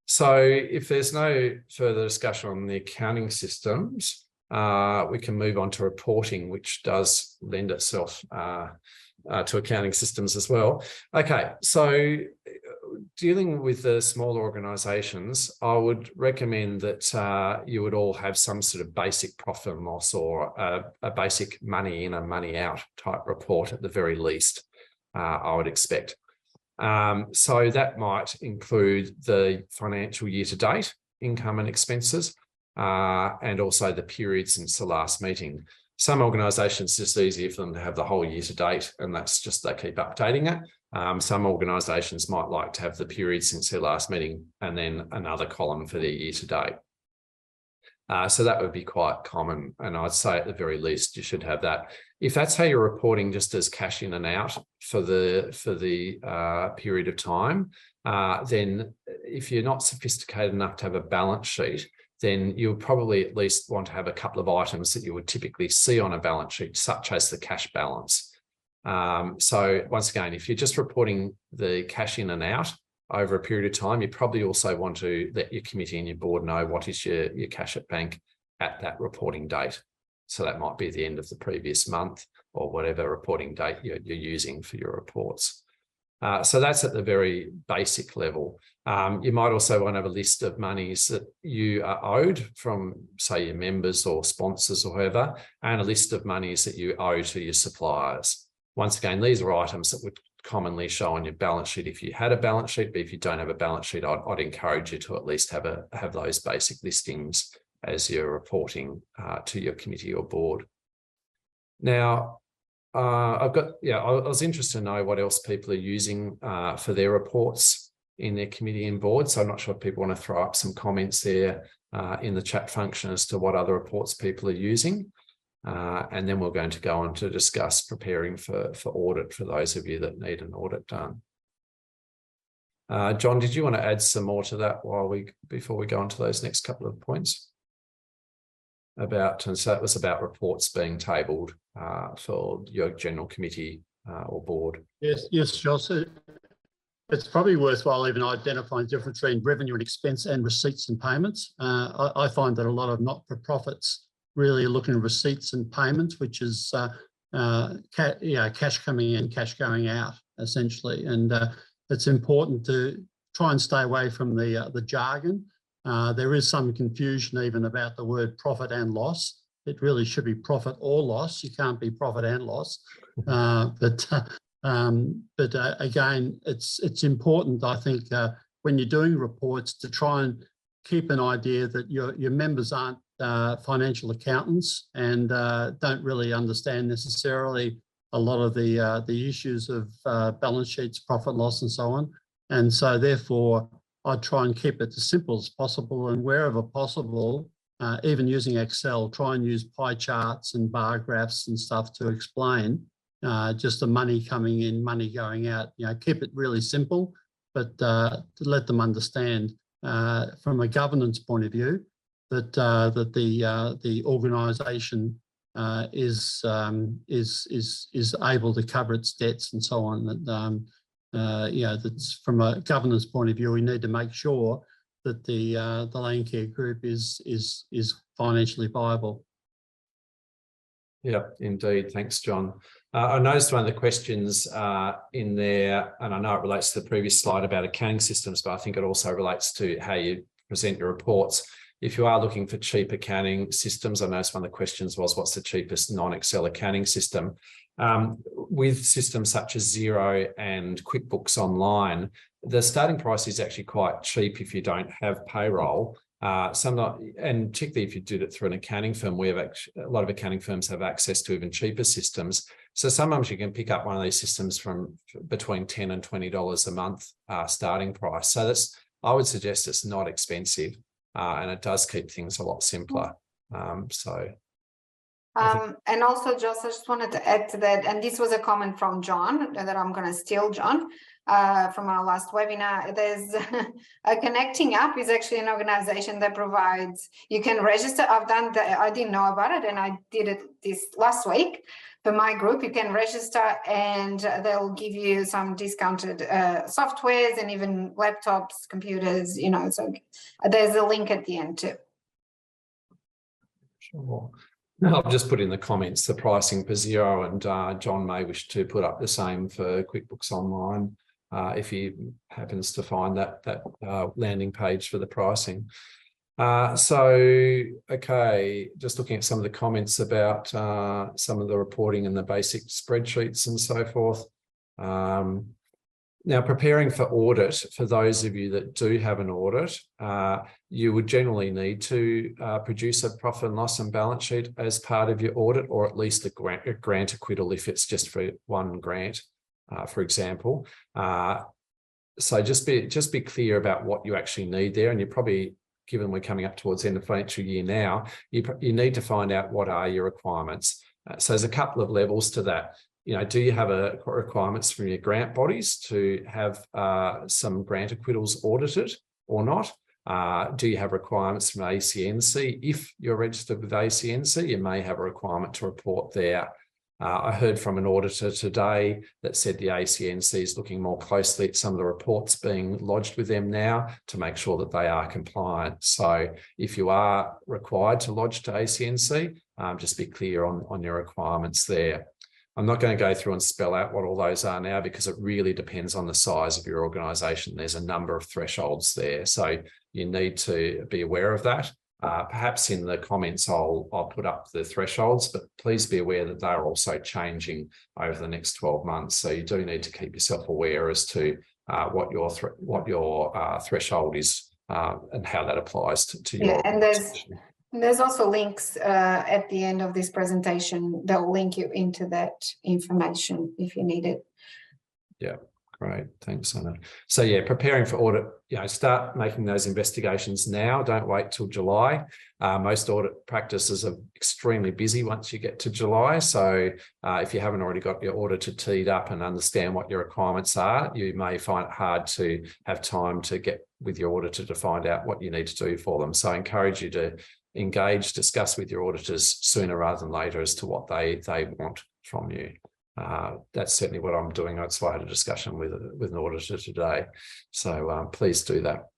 So if there's no further discussion on the accounting systems, we can move on to reporting, which does lend itself to accounting systems as well. Okay, so dealing with the smaller organisations, I would recommend that you would all have some sort of basic profit and loss, or a basic money in and money out type report at the very least, I would expect. So that might include the financial year to date, income and expenses, and also the period since the last meeting. Some organisations, it's just easier for them to have the whole year to date, and that's just they keep updating it. Some organisations might like to have the period since their last meeting and then another column for their year to date. So that would be quite common, and I'd say at the very least you should have that. If that's how you're reporting just as cash in and out for the period of time, then if you're not sophisticated enough to have a balance sheet, then you'll probably at least want to have a couple of items that you would typically see on a balance sheet, such as the cash balance. So once again, if you're just reporting the cash in and out over a period of time, you probably also want to let your committee and your board know what is your cash at bank at that reporting date. So that might be the end of the previous month or whatever reporting date you're using for your reports. So that's at the very basic level. You might also want to have a list of monies that you are owed from, say, your members or sponsors or whoever, and a list of monies that you owe to your suppliers. Once again, these are items that would commonly show on your balance sheet if you had a balance sheet, but if you don't have a balance sheet, I'd encourage you to at least have those basic listings as you're reporting to your committee or board. Now, I was interested to know what else people are using for their reports in their committee and board. So I'm not sure if people want to throw up some comments there in the chat function as to what other reports people are using. And then we're going to go on to discuss preparing for audit for those of you that need an audit done. John, did you want to add some more to that before we go on to those next couple of points? And so it was about reports being tabled for your general committee or board. Yes, Josh. It's probably worthwhile even identifying the difference between revenue and expense and receipts and payments. I find that a lot of not-for-profits really are looking at receipts and payments, which is cash coming in, cash going out, essentially. And it's important to try and stay away from the jargon. There is some confusion even about the word profit and loss. It really should be profit or loss. You can't be profit and loss. But again, it's important, I think, when you're doing reports to try and keep an idea that your members aren't financial accountants and don't really understand necessarily a lot of the issues of balance sheets, profit loss, and so on. And so therefore, I try and keep it as simple as possible, and wherever possible, even using Excel, try and use pie charts and bar graphs and stuff to explain just the money coming in, money going out. Keep it really simple, but to let them understand from a governance point of view that the organisation is able to cover its debts and so on. That that's from a governance point of view, we need to make sure that the Landcare Group is financially viable. Yeah, indeed. Thanks, John. I noticed one of the questions in there, and I know it relates to the previous slide about accounting systems, but I think it also relates to how you present your reports. If you are looking for cheap accounting systems, I noticed one of the questions was, what's the cheapest non-Excel accounting system? With systems such as Xero and QuickBooks Online, the starting price is actually quite cheap if you don't have payroll. And particularly if you did it through an accounting firm, we have a lot of accounting firms have access to even cheaper systems. So sometimes you can pick up one of these systems from between $10 and $20 a month starting price. So I would suggest it's not expensive, and it does keep things a lot simpler. And also, Joss, I just wanted to add to that, and this was a comment from John that I'm going to steal, John, from our last webinar. There's a Connecting Up is actually an organization that provides, you can register. I've done that. I didn't know about it, and I did it this last week for my group. You can register and they'll give you some discounted softwares and even laptops, computers, so there's a link at the end too. Sure. I'll just put in the comments the pricing for Xero, and John may wish to put up the same for QuickBooks Online if he happens to find that landing page for the pricing. Okay, just looking at some of the comments about some of the reporting and the basic spreadsheets and so forth. Now, preparing for audit, for those of you that do have an audit, you would generally need to produce a profit and loss and balance sheet as part of your audit, or at least a grant acquittal if it's just for one grant, for example. So just be clear about what you actually need there, and you probably, given we're coming up towards the end of the financial year now, you need to find out what are your requirements. So there's a couple of levels to that. Do you have requirements from your grant bodies to have some grant acquittals audited or not? Do you have requirements from ACNC? If you're registered with ACNC, you may have a requirement to report there. I heard from an auditor today that said the ACNC is looking more closely at some of the reports being lodged with them now to make sure that they are compliant. So if you are required to lodge to ACNC, just be clear on your requirements there. I'm not going to go through and spell out what all those are now because it really depends on the size of your organisation. There's a number of thresholds there, so you need to be aware of that. Perhaps in the comments I'll put up the thresholds, but please be aware that they're also changing over the next 12 months. So you do need to keep yourself aware as to what your threshold is and how that applies to your organisation. And there's also links at the end of this presentation that will link you into that information if you need it. Yeah, great. Thanks, Anna. So yeah, preparing for audit, start making those investigations now. Don't wait till July. Most audit practices are extremely busy once you get to July. So if you haven't already got your auditor teed up and understand what your requirements are, you may find it hard to have time to get with your auditor to find out what you need to do for them. So I encourage you to discuss with your auditors sooner rather than later as to what they want from you. That's certainly what I'm doing. That's why I had a discussion with an auditor today. So please do that.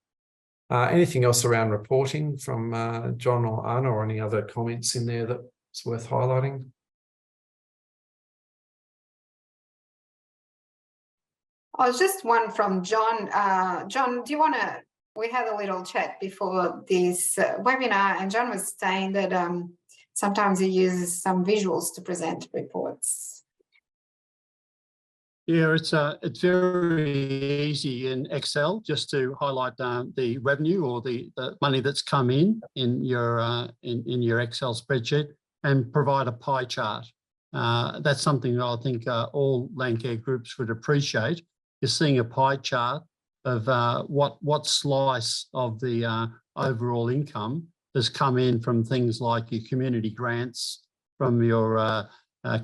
Anything else around reporting from John or Anna, or any other comments in there that's worth highlighting? Oh, just one from John. John, do you want to, we had a little chat before this webinar, and John was saying that sometimes he uses some visuals to present reports. Yeah, it's very easy in Excel just to highlight the revenue or the money that's come in your Excel spreadsheet and provide a pie chart. That's something that I think all Landcare groups would appreciate, is seeing a pie chart of what slice of the overall income has come in from things like your community grants, from your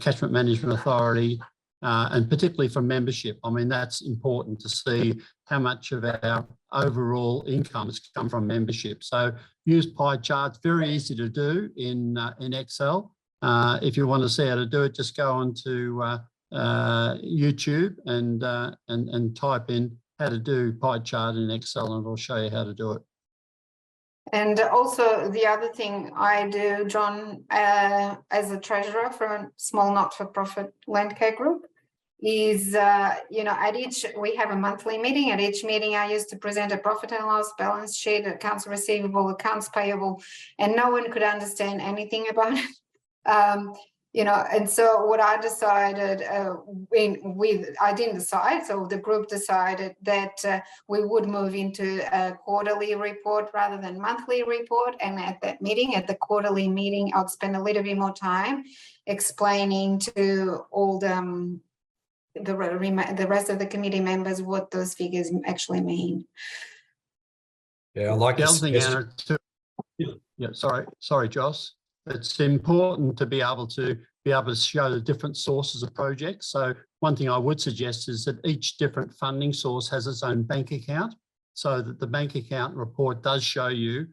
catchment management authority, and particularly from membership. I mean, that's important to see how much of our overall income has come from membership. So use pie charts, very easy to do in Excel. If you want to see how to do it, just go onto YouTube and type in how to do pie chart in Excel, and it'll show you how to do it. And also the other thing I do, John, as a treasurer for a small not-for-profit Landcare group, is, you know, at each, we have a monthly meeting. At each meeting, I used to present a profit and loss, balance sheet, accounts receivable, accounts payable, and no one could understand anything about it. You know, and so what I decided, I didn't decide, so the group decided that we would move into a quarterly report rather than monthly report. And at that meeting, at the quarterly meeting, I'd spend a little bit more time explaining to all the rest of the committee members what those figures actually mean. Yeah, I like the other thing, Anna, too. Yeah, sorry, Joss. It's important to be able to show the different sources of projects. So one thing I would suggest is that each different funding source has its own bank account, so that the bank account report does show you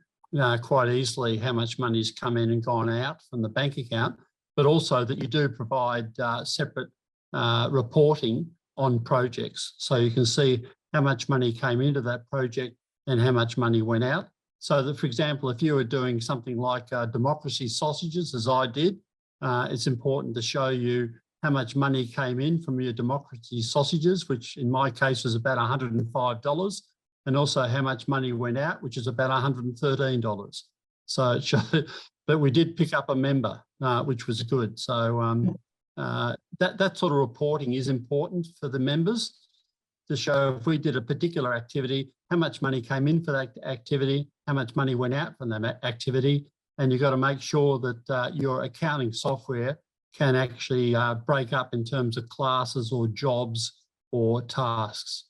quite easily how much money's come in and gone out from the bank account, but also that you do provide separate reporting on projects. So you can see how much money came into that project and how much money went out. So that, for example, if you were doing something like democracy sausages, as I did, it's important to show you how much money came in from your democracy sausages, which in my case was about $105, and also how much money went out, which is about $113. So it showed that we did pick up a member, which was good. So that sort of reporting is important for the members to show if we did a particular activity, how much money came in for that activity, how much money went out from that activity. And you've got to make sure that your accounting software can actually break up in terms of classes or jobs or tasks.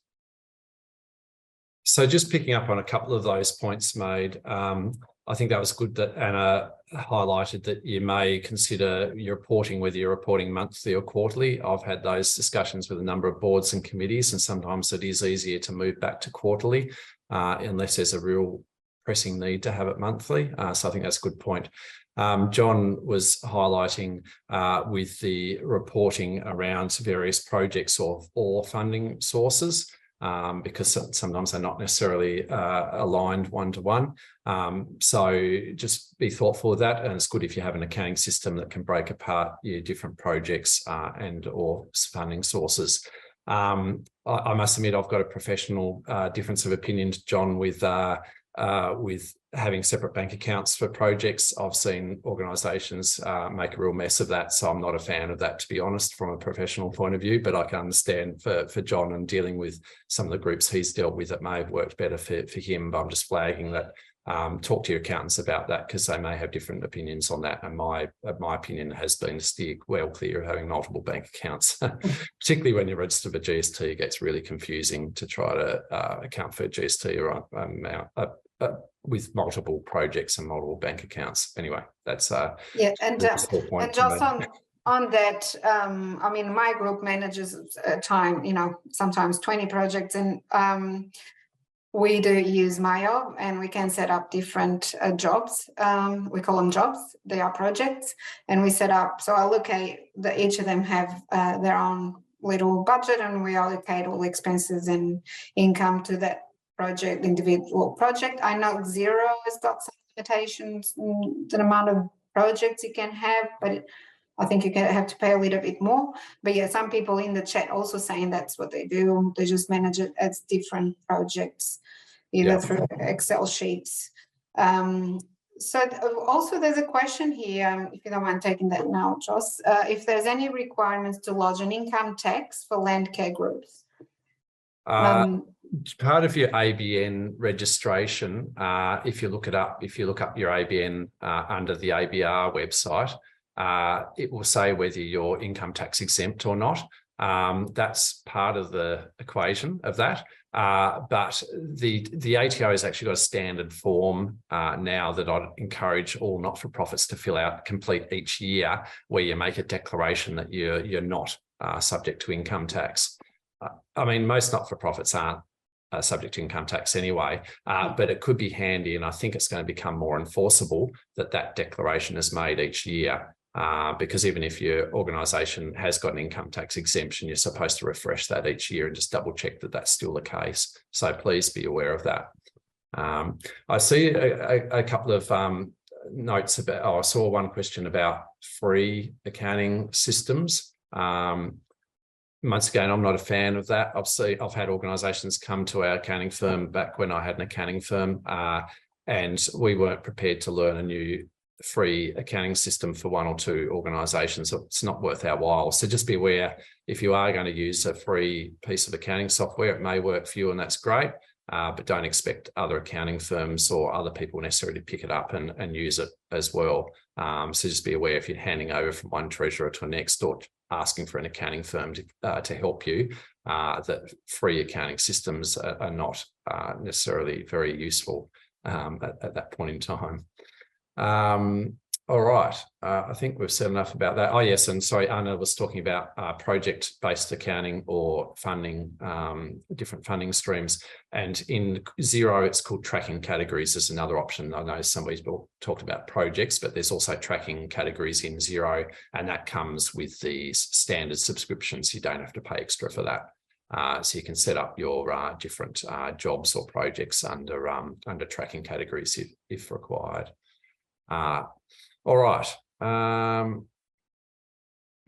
So just picking up on a couple of those points made, I think that was good that Anna highlighted that you may consider your reporting, whether you're reporting monthly or quarterly. I've had those discussions with a number of boards and committees, and sometimes it is easier to move back to quarterly unless there's a real pressing need to have it monthly. So I think that's a good point. John was highlighting with the reporting around various projects or funding sources, because sometimes they're not necessarily aligned one-to-one. So just be thoughtful of that. And it's good if you have an accounting system that can break apart your different projects and or funding sources. I must admit, I've got a professional difference of opinion to John with having separate bank accounts for projects. I've seen organisations make a real mess of that, so I'm not a fan of that, to be honest, from a professional point of view. But I can understand for John and dealing with some of the groups he's dealt with, it may have worked better for him. But I'm just flagging that. Talk to your accountants about that, because they may have different opinions on that. And my opinion has been to steer well clear of having multiple bank accounts, particularly when you're registered for GST. It gets really confusing to try to account for GST or with multiple projects and multiple bank accounts. Anyway, that's yeah. And just on that, I mean, my group manages time, you know, sometimes 20 projects, and we do use MyOb, and we can set up different jobs. We call them jobs. They are projects, and we set up. So I allocate each of them have their own little budget, and we allocate all expenses and income to that project, individual project. I know Xero has got some limitations in the amount of projects you can have, but I think you have to pay a little bit more. But yeah, some people in the chat also saying that's what they do. They just manage it as different projects, either through Excel sheets. Also there's a question here, if you don't mind taking that now, Joss, if there's any requirements to lodge an income tax for land care groups. Part of your ABN registration, if you look up your ABN under the ABR website, it will say whether you're income tax exempt or not. That's part of the equation of that. But the ATO has actually got a standard form now that I'd encourage all not-for-profits to fill out, complete each year, where you make a declaration that you're not subject to income tax. I mean, most not-for-profits aren't subject to income tax anyway, but it could be handy, and I think it's going to become more enforceable that declaration is made each year. Because even if your organisation has got an income tax exemption, you're supposed to refresh that each year and just double check that that's still the case. So please be aware of that. I see a couple of notes about, I saw one question about free accounting systems. Once again, I'm not a fan of that. I've had organisations come to our accounting firm back when I had an accounting firm, and we weren't prepared to learn a new free accounting system for one or two organisations. So it's not worth our while. So just be aware, if you are going to use a free piece of accounting software, it may work for you and that's great, but don't expect other accounting firms or other people necessarily to pick it up and use it as well. So just be aware, if you're handing over from one treasurer to a next or asking for an accounting firm to help you, that free accounting systems are not necessarily very useful at that point in time. All right, I think we've said enough about that. Oh yes, and sorry, Anna was talking about project-based accounting or funding, different funding streams. And in Xero, it's called tracking categories as another option. I know somebody's talked about projects, but there's also tracking categories in Xero, and that comes with these standard subscriptions. You don't have to pay extra for that. So you can set up your different jobs or projects under tracking categories if required. All right.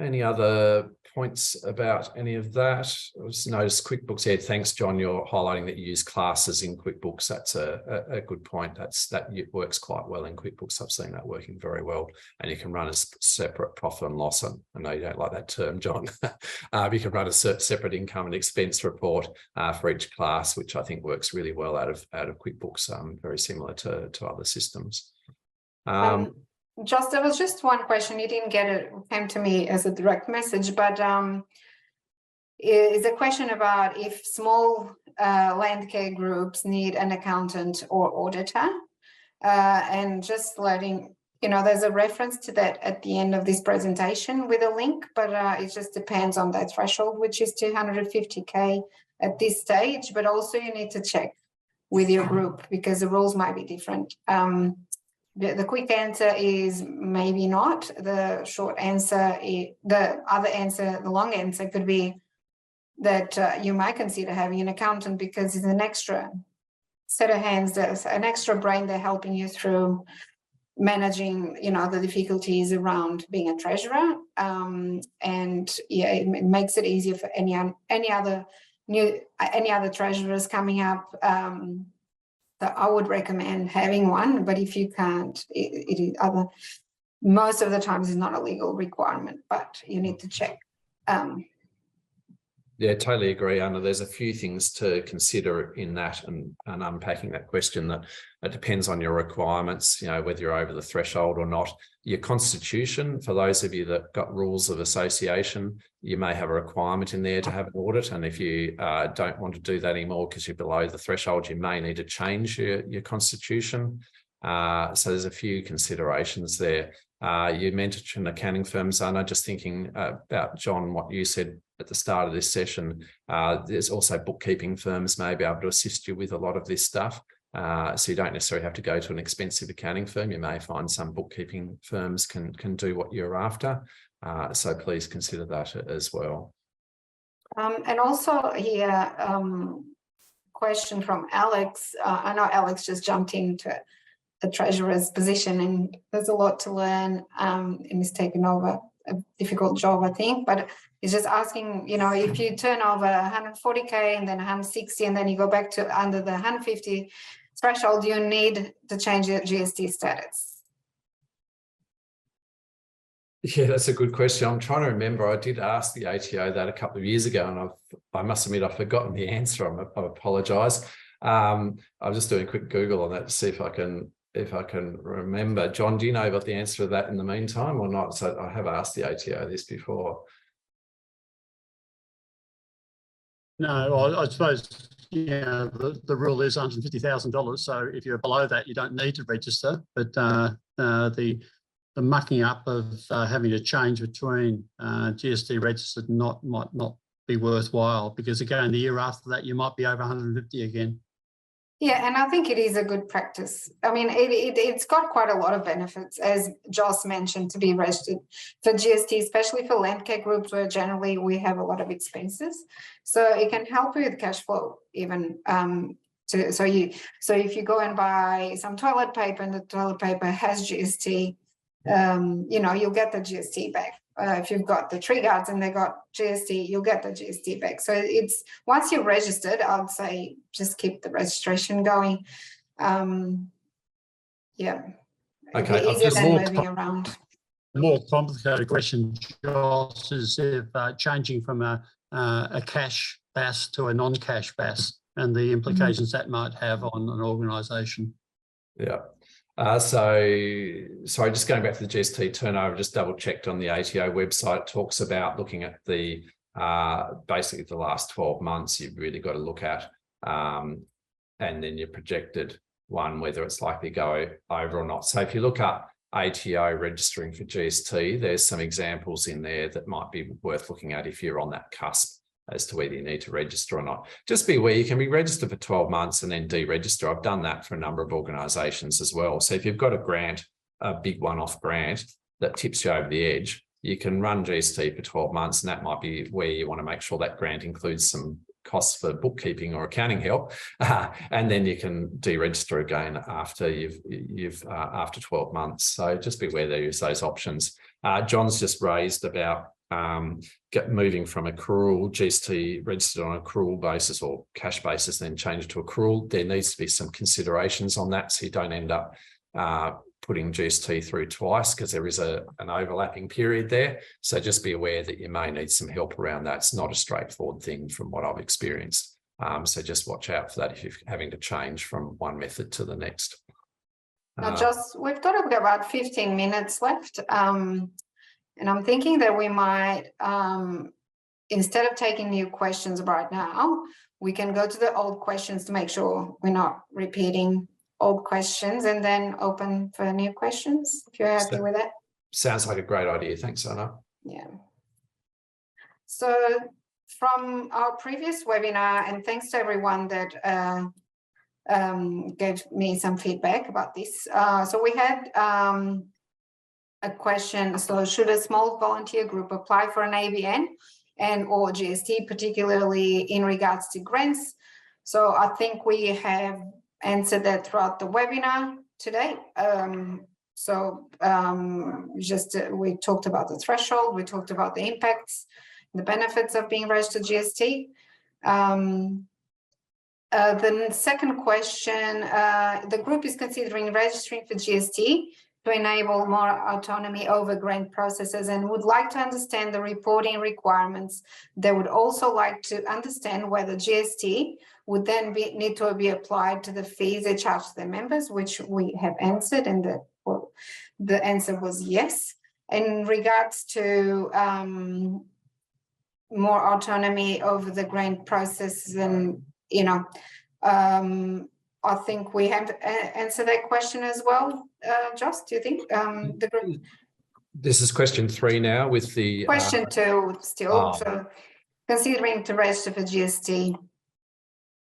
Any other points about any of that? I just noticed QuickBooks here. Thanks, John. You're highlighting that you use classes in QuickBooks. That's a good point. That works quite well in QuickBooks. I've seen that working very well. And you can run a separate profit and loss. I know you don't like that term, John. You can run a separate income and expense report for each class, which I think works really well out of QuickBooks. Very similar to other systems. There was just one question. You didn't get it, came to me as a direct message, but is a question about if small land care groups need an accountant or auditor, and just letting you know, there's a reference to that at the end of this presentation with a link, but it just depends on that threshold, which is 250K at this stage. But also you need to check with your group because the rules might be different. The quick answer is maybe not. The short answer, the long answer could be that you might consider having an accountant because it's an extra set of hands, there's an extra brain they're helping you through managing, you know, the difficulties around being a treasurer. And yeah, it makes it easier for any other treasurers coming up. That I would recommend having one, but if you can't, it is most of the times is not a legal requirement, but you need to check. Yeah, totally agree, Anna. There's a few things to consider in that and unpacking that question. That it depends on your requirements, you know, whether you're over the threshold or not. Your constitution, for those of you that got rules of association, you may have a requirement in there to have an audit. And if you don't want to do that anymore because you're below the threshold, you may need to change your constitution. So there's a few considerations there. You mentioned accounting firms, Anna. Just thinking about, John, what you said at the start of this session. There's also bookkeeping firms may be able to assist you with a lot of this stuff. So you don't necessarily have to go to an expensive accounting firm. You may find some bookkeeping firms can do what you're after. So please consider that as well. And also here, question from Alex. I know Alex just jumped into the treasurer's position and there's a lot to learn and is taken over a difficult job, I think, but it's just asking, you know, if you turn over 140K and then 160 and then you go back to under the 150 threshold, you need to change your GST status. Yeah, that's a good question. I'm trying to remember. I did ask the ATO that a couple of years ago, and I must admit I've forgotten the answer. I apologise. I'm just doing a quick Google on that to see if I can remember. John, do you know about the answer to that in the meantime or not? So I have asked the ATO this before. No, I suppose the rule is $150,000. So if you're below that, you don't need to register. But the mucking up of having to change between GST registered might not be worthwhile, because again, the year after that, you might be over 150 again. Yeah, and I think it is a good practice. I mean, it's got quite a lot of benefits, as Joss mentioned, to be registered for GST, especially for land care groups where generally we have a lot of expenses. So it can help you with cash flow even. So if you go and buy some toilet paper and the toilet paper has GST, you know, you'll get the GST back. If you've got the tree guards and they got GST, you'll get the GST back. So it's, once you're registered, I'd say just keep the registration going. Yeah. Okay. Easier than moving around. The more complicated question, Joss, is if changing from a cash BAS to a non-cash BAS and the implications that might have on an organisation. Yeah. Sorry, just going back to the GST turnover, just double checked on the ATO website. It talks about looking at the basically the last 12 months. You've really got to look at, and then your projected one, whether it's likely to go over or not. So if you look up ATO registering for GST, there's some examples in there that might be worth looking at if you're on that cusp as to whether you need to register or not. Just be aware you can be registered for 12 months and then deregister. I've done that for a number of organisations as well. So if you've got a grant, a big one-off grant that tips you over the edge, you can run GST for 12 months, and that might be where you want to make sure that grant includes some costs for bookkeeping or accounting help, and then you can deregister again after after 12 months. So just be aware there's those options. John's just raised about moving from accrual, GST registered on accrual basis or cash basis, then change it to accrual. There needs to be some considerations on that, so you don't end up putting GST through twice, because there is an overlapping period there. So just be aware that you may need some help around that. It's not a straightforward thing from what I've experienced. So just watch out for that if you're having to change from one method to the next. Now, Joss, we've got about 15 minutes left. And I'm thinking that we might, instead of taking new questions right now, we can go to the old questions to make sure we're not repeating old questions, and then open for new questions, if you're happy with that. Sounds like a great idea. Thanks, Anna. Yeah. So from our previous webinar, and thanks to everyone that gave me some feedback about this. So we had a question. So should a small volunteer group apply for an ABN and or GST, particularly in regards to grants? So I think we have answered that throughout the webinar today. We talked about the threshold, we talked about the impacts, the benefits of being registered GST. The second question, the group is considering registering for GST to enable more autonomy over grant processes and would like to understand the reporting requirements. They would also like to understand whether GST would then need to be applied to the fees they charge to their members, which we have answered, and the answer was yes. In regards to more autonomy over the grant process, and I think we have answered that question as well. Joss, do you think the group? This is question 3 now with the question 2 still. So considering to register for GST,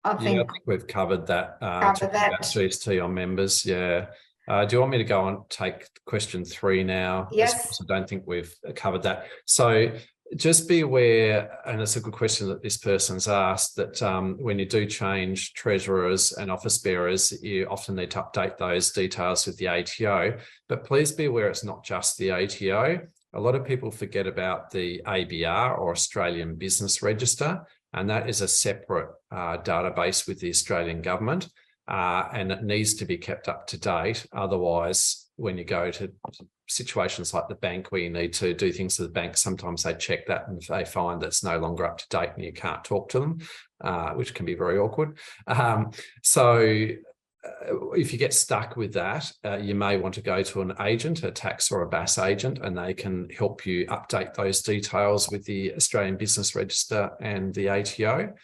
I think we've covered that. About GST on members. Yeah. Do you want me to go on take question 3 now? Yes. I don't think we've covered that. So just be aware, and it's a good question that this person's asked, that when you do change treasurers and office bearers, you often need to update those details with the ATO. But please be aware it's not just the ATO. A lot of people forget about the ABR, or Australian Business Register, and that is a separate database with the Australian government, and it needs to be kept up to date. Otherwise, when you go to situations like the bank where you need to do things to the bank, sometimes they check that and they find that's no longer up to date and you can't talk to them, which can be very awkward. If you get stuck with that, you may want to go to an agent, a tax or a BAS agent, and they can help you update those details with the Australian Business Register and the ATO,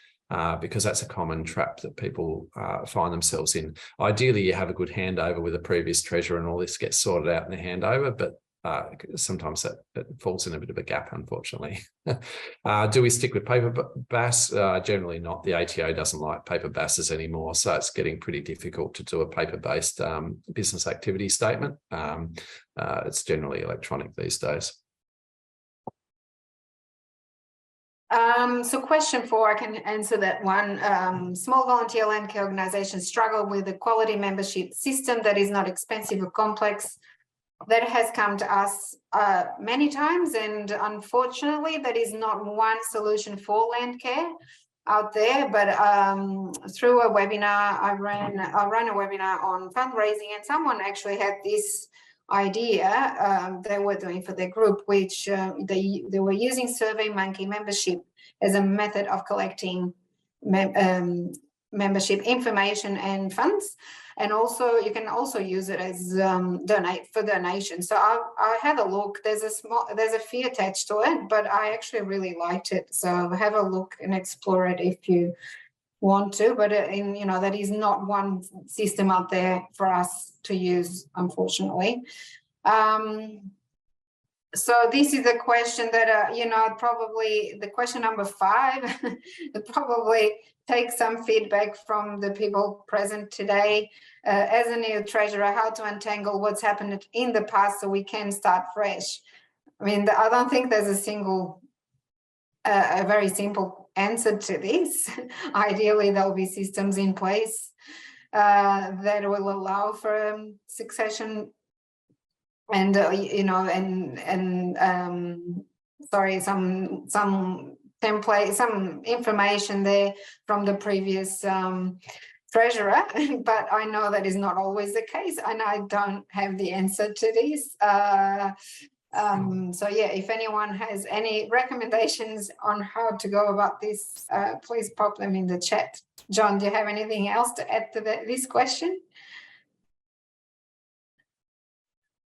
because that's a common trap that people find themselves in. Ideally, you have a good handover with a previous treasurer and all this gets sorted out in the handover, but sometimes that falls in a bit of a gap, unfortunately. Do we stick with paper BAS? Generally not. The ATO doesn't like paper BASs anymore, so it's getting pretty difficult to do a paper-based business activity statement. It's generally electronic these days. So question 4, I can answer that one. Small volunteer land care organizations struggle with a quality membership system that is not expensive or complex. That has come to us many times, and unfortunately that is not one solution for land care out there. But through a webinar, I ran a webinar on fundraising, and someone actually had this idea they were doing for their group, which they were using SurveyMonkey membership as a method of collecting membership information and funds. And also you can also use it as donation. So I had a look. There's a fee attached to it, but I actually really liked it. So have a look and explore it if you want to. But that is not one system out there for us to use, unfortunately. So this is a question that probably the question number 5 probably take some feedback from the people present today. As a new treasurer, how to untangle what's happened in the past so we can start fresh. I mean, I don't think there's a very simple answer to this. Ideally, there'll be systems in place that will allow for succession and some template, some information there from the previous treasurer, but I know that is not always the case, and I don't have the answer to this. So yeah, if anyone has any recommendations on how to go about this, please pop them in the chat. John, do you have anything else to add to this question?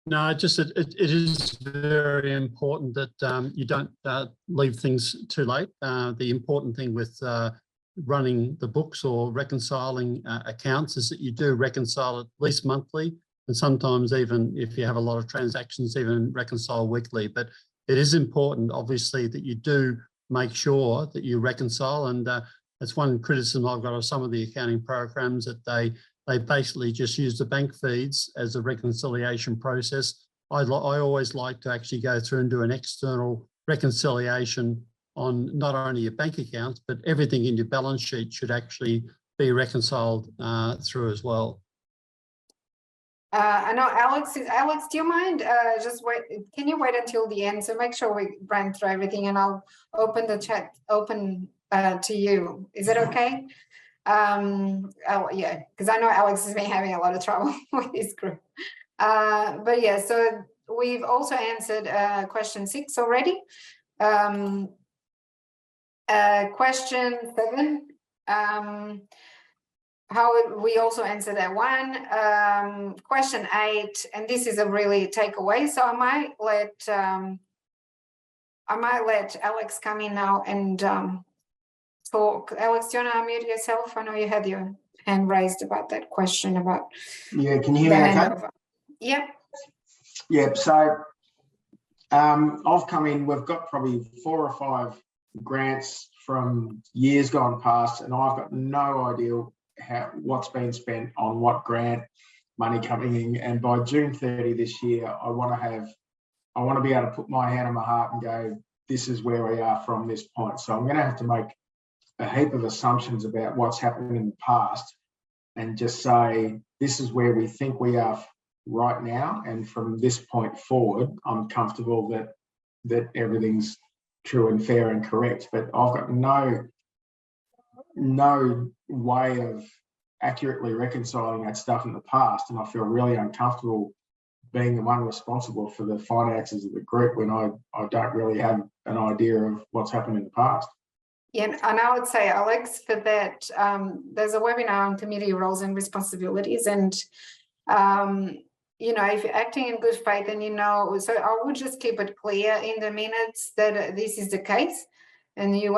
No, just it is very important that you don't leave things too late. The important thing with running the books or reconciling accounts is that you do reconcile at least monthly, and sometimes even if you have a lot of transactions, even reconcile weekly. But it is important, obviously, that you do make sure that you reconcile. And that's one criticism I've got of some of the accounting programs, that they basically just use the bank feeds as a reconciliation process. I always like to actually go through and do an external reconciliation on not only your bank accounts, but everything in your balance sheet should actually be reconciled through as well. I know Alex, do you mind just wait, can you wait until the end? So make sure we ran through everything and I'll open the chat to you. Is it okay? Oh yeah, because I know Alex has been having a lot of trouble with this group. But yeah, so we've also answered question 6 already. Question 7. We also answered that one. Question 8, and this is a really takeaway. So I might let Alex come in now and talk. Alex, do you want to unmute yourself? I know you had your hand raised about that question about. Yeah, can you hear me okay? Yep. Yep. So I've come in. We've got probably 4 or 5 grants from years gone past, and I've got no idea what's been spent on what grant money coming in. And by June 30 this year, I want to be able to put my hand on my heart and go, this is where we are from this point. So I'm going to have to make a heap of assumptions about what's happened in the past and just say, this is where we think we are right now. And from this point forward, I'm comfortable that that everything's true and fair and correct, but I've got no way of accurately reconciling that stuff in the past, and I feel really uncomfortable being the one responsible for the finances of the group when I don't really have an idea of what's happened in the past. Yeah, and I would say, Alex, for that, there's a webinar on committee roles and responsibilities, and if you're acting in good faith, and so I would just keep it clear in the minutes that this is the case, and you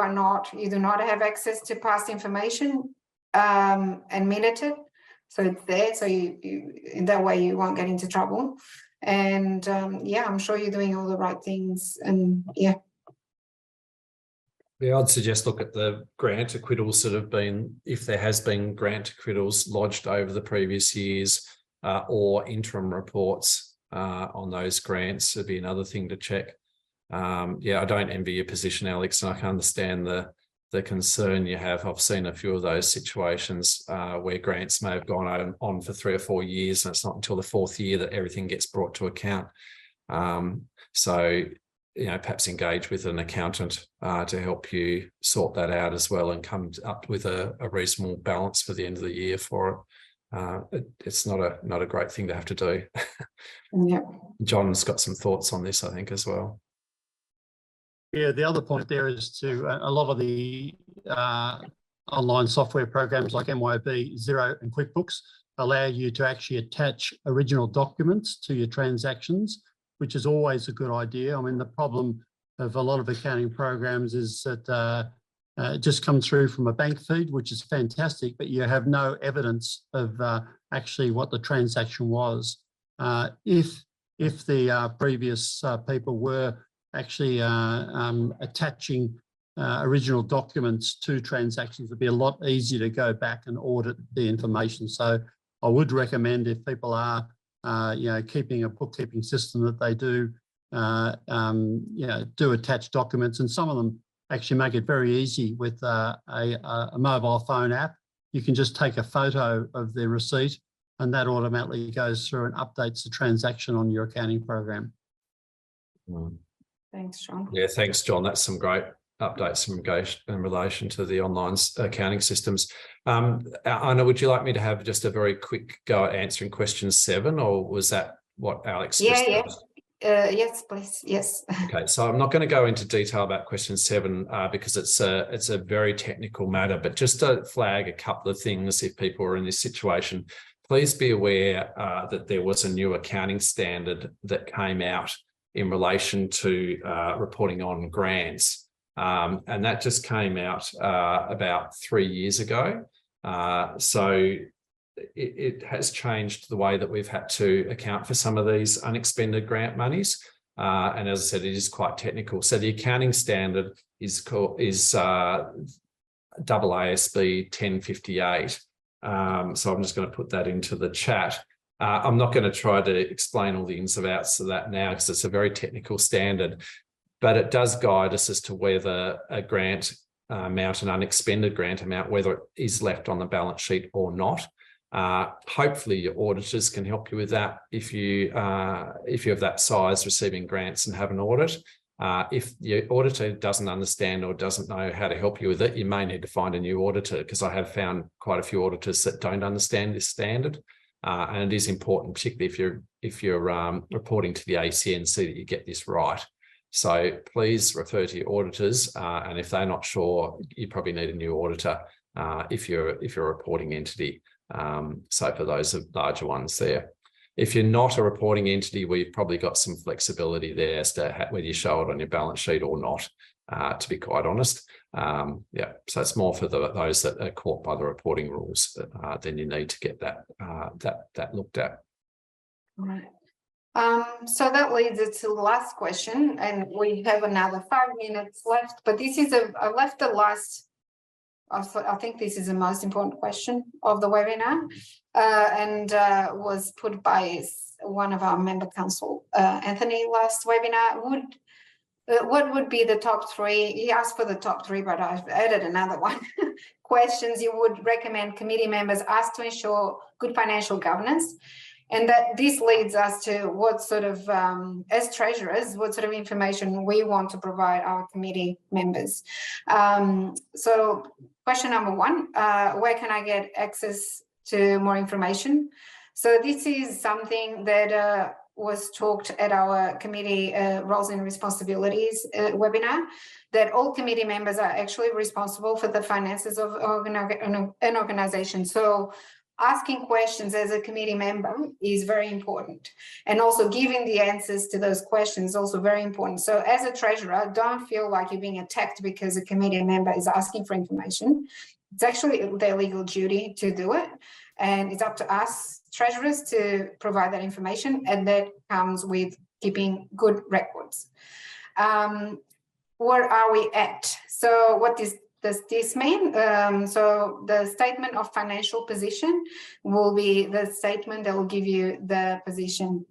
do not have access to past information, and minute it, so it's there, so you in that way you won't get into trouble. And I'm sure you're doing all the right things, and yeah, I'd suggest look at the grant acquittals that have been, if there has been grant acquittals lodged over the previous years, or interim reports on those grants would be another thing to check. I don't envy your position, Alex, and I can understand the concern you have. I've seen a few of those situations where grants may have gone on for 3 or 4 years, and it's not until the 4th year that everything gets brought to account. Perhaps engage with an accountant to help you sort that out as well, and come up with a reasonable balance for the end of the year for it. It's not a great thing to have to do. yeah. John's got some thoughts on this, I think, as well. Yeah, the other point there is to a lot of the online software programs like MYOB, Xero and QuickBooks allow you to actually attach original documents to your transactions, which is always a good idea. I mean, the problem of a lot of accounting programs is that it just comes through from a bank feed, which is fantastic, but you have no evidence of actually what the transaction was. If the previous people were actually attaching original documents to transactions, it'd be a lot easier to go back and audit the information. So I would recommend, if people are keeping a bookkeeping system, that they do do attach documents, and some of them actually make it very easy with a mobile phone app. You can just take a photo of the receipt, and that automatically goes through and updates the transaction on your accounting program. Thanks, John. Yeah, thanks, John. That's some great updates in relation to the online accounting systems. Anna, would you like me to have just a very quick go at answering question 7, or was that what Alex just asked? Yes, please. Yes. Okay, so I'm not going to go into detail about question 7 because it's a very technical matter, but just to flag a couple of things if people are in this situation. Please be aware that there was a new accounting standard that came out in relation to reporting on grants. And that just came out about 3 years ago. So it has changed the way that we've had to account for some of these unexpended grant monies. And as I said, it is quite technical. So the accounting standard is AASB 1058. So I'm just going to put that into the chat. I'm not going to try to explain all the ins and outs of that now, because it's a very technical standard, but it does guide us as to whether a grant amount, an unexpended grant amount, whether it is left on the balance sheet or not. Hopefully your auditors can help you with that if you have that size receiving grants and have an audit. If your auditor doesn't understand or doesn't know how to help you with it, you may need to find a new auditor, because I have found quite a few auditors that don't understand this standard. And it is important, particularly if you're reporting to the ACNC, that you get this right. So please refer to your auditors, and if they're not sure, you probably need a new auditor if you're a reporting entity. So for those larger ones there. If you're not a reporting entity, we've probably got some flexibility there as to whether you show it on your balance sheet or not, to be quite honest. So it's more for those that are caught by the reporting rules, then you need to get that looked at. Right. So that leads us to the last question, and we have another 5 minutes left, but this is I left the last. I think this is the most important question of the webinar, and was put by one of our member council, Anthony, last webinar. What would be the top 3? He asked for the top 3, but I've added another one. Questions you would recommend committee members ask to ensure good financial governance. And that this leads us to what sort of, as treasurers, what sort of information we want to provide our committee members. So question number one, where can I get access to more information? So this is something that was talked at our committee roles and responsibilities webinar, that all committee members are actually responsible for the finances of an organization. So asking questions as a committee member is very important, and also giving the answers to those questions is also very important. So as a treasurer, don't feel like you're being attacked because a committee member is asking for information. It's actually their legal duty to do it, and it's up to us treasurers to provide that information, and that comes with keeping good records. Where are we at? So what does this mean? So the statement of financial position will be the statement that will give you the position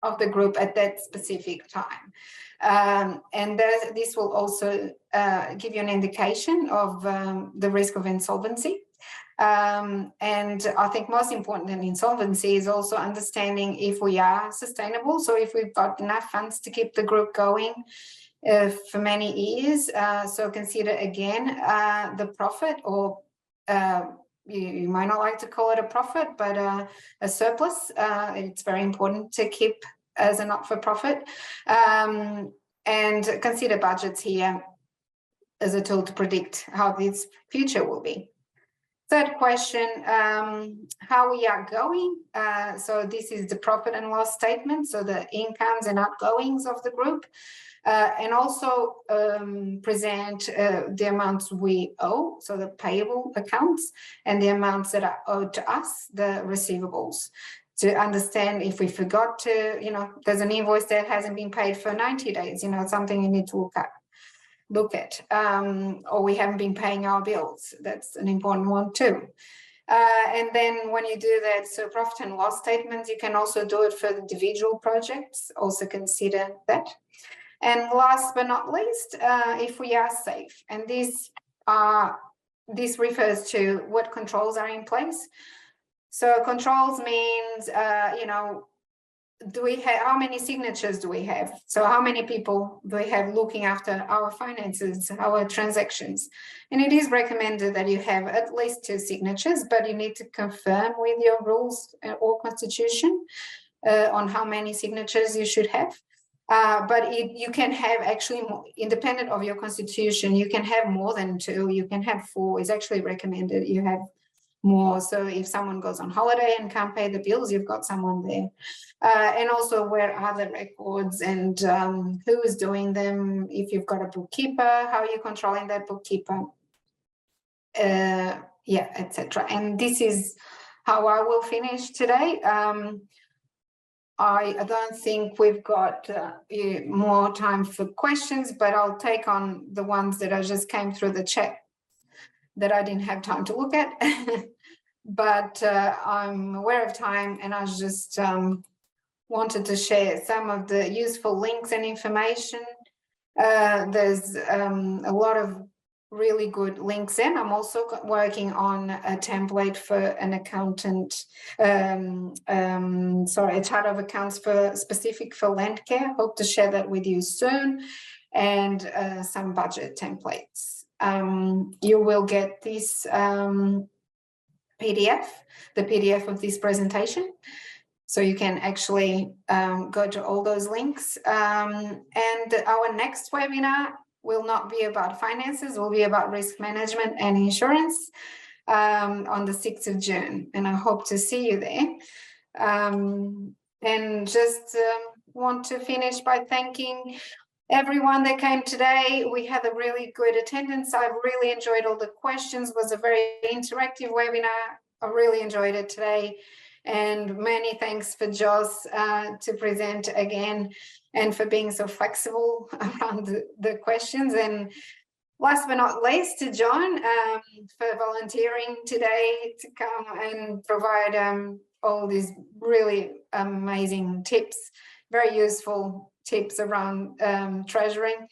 of the group at that specific time. And this will also give you an indication of the risk of insolvency. And I think most important in insolvency is also understanding if we are sustainable. So if we've got enough funds to keep the group going for many years. So consider again the profit, or you might not like to call it a profit, but a surplus. It's very important to keep as a not-for-profit, and consider budgets here as a tool to predict how this future will be. Third question, how we are going. So this is the profit and loss statement, so the incomes and outgoings of the group, and also present the amounts we owe, so the payable accounts, and the amounts that are owed to us, the receivables, to understand if we forgot to, there's an invoice that hasn't been paid for 90 days, it's something you need to look at, or we haven't been paying our bills. That's an important one too. And then when you do that, so profit and loss statements, you can also do it for individual projects, also consider that. And last but not least, if we are safe, and this refers to what controls are in place. So controls means, do we have, how many signatures do we have? So how many people do we have looking after our finances, our transactions? And it is recommended that you have at least 2 signatures, but you need to confirm with your rules or constitution on how many signatures you should have. But you can have actually, independent of your constitution, you can have more than 2, you can have 4. It's actually recommended you have more. So if someone goes on holiday and can't pay the bills, you've got someone there. And also where are the records, and who is doing them, if you've got a bookkeeper, how are you controlling that bookkeeper, etc. And this is how I will finish today. I don't think we've got more time for questions, but I'll take on the ones that I just came through the chat that I didn't have time to look at. But I'm aware of time, and I just wanted to share some of the useful links and information. There's a lot of really good links in. I'm also working on a template for an accountant, a chart of accounts specific for Landcare. Hope to share that with you soon, and some budget templates. You will get this PDF, the PDF of this presentation. So you can actually go to all those links. And our next webinar will not be about finances, will be about risk management and insurance on the 6th of June. And I hope to see you there. And just want to finish by thanking everyone that came today. We had a really good attendance. I really enjoyed all the questions. It was a very interactive webinar. I really enjoyed it today. And many thanks for Joss to present again, and for being so flexible around the questions. And last but not least, to John for volunteering today to come and provide all these really amazing tips, very useful tips around treasuring.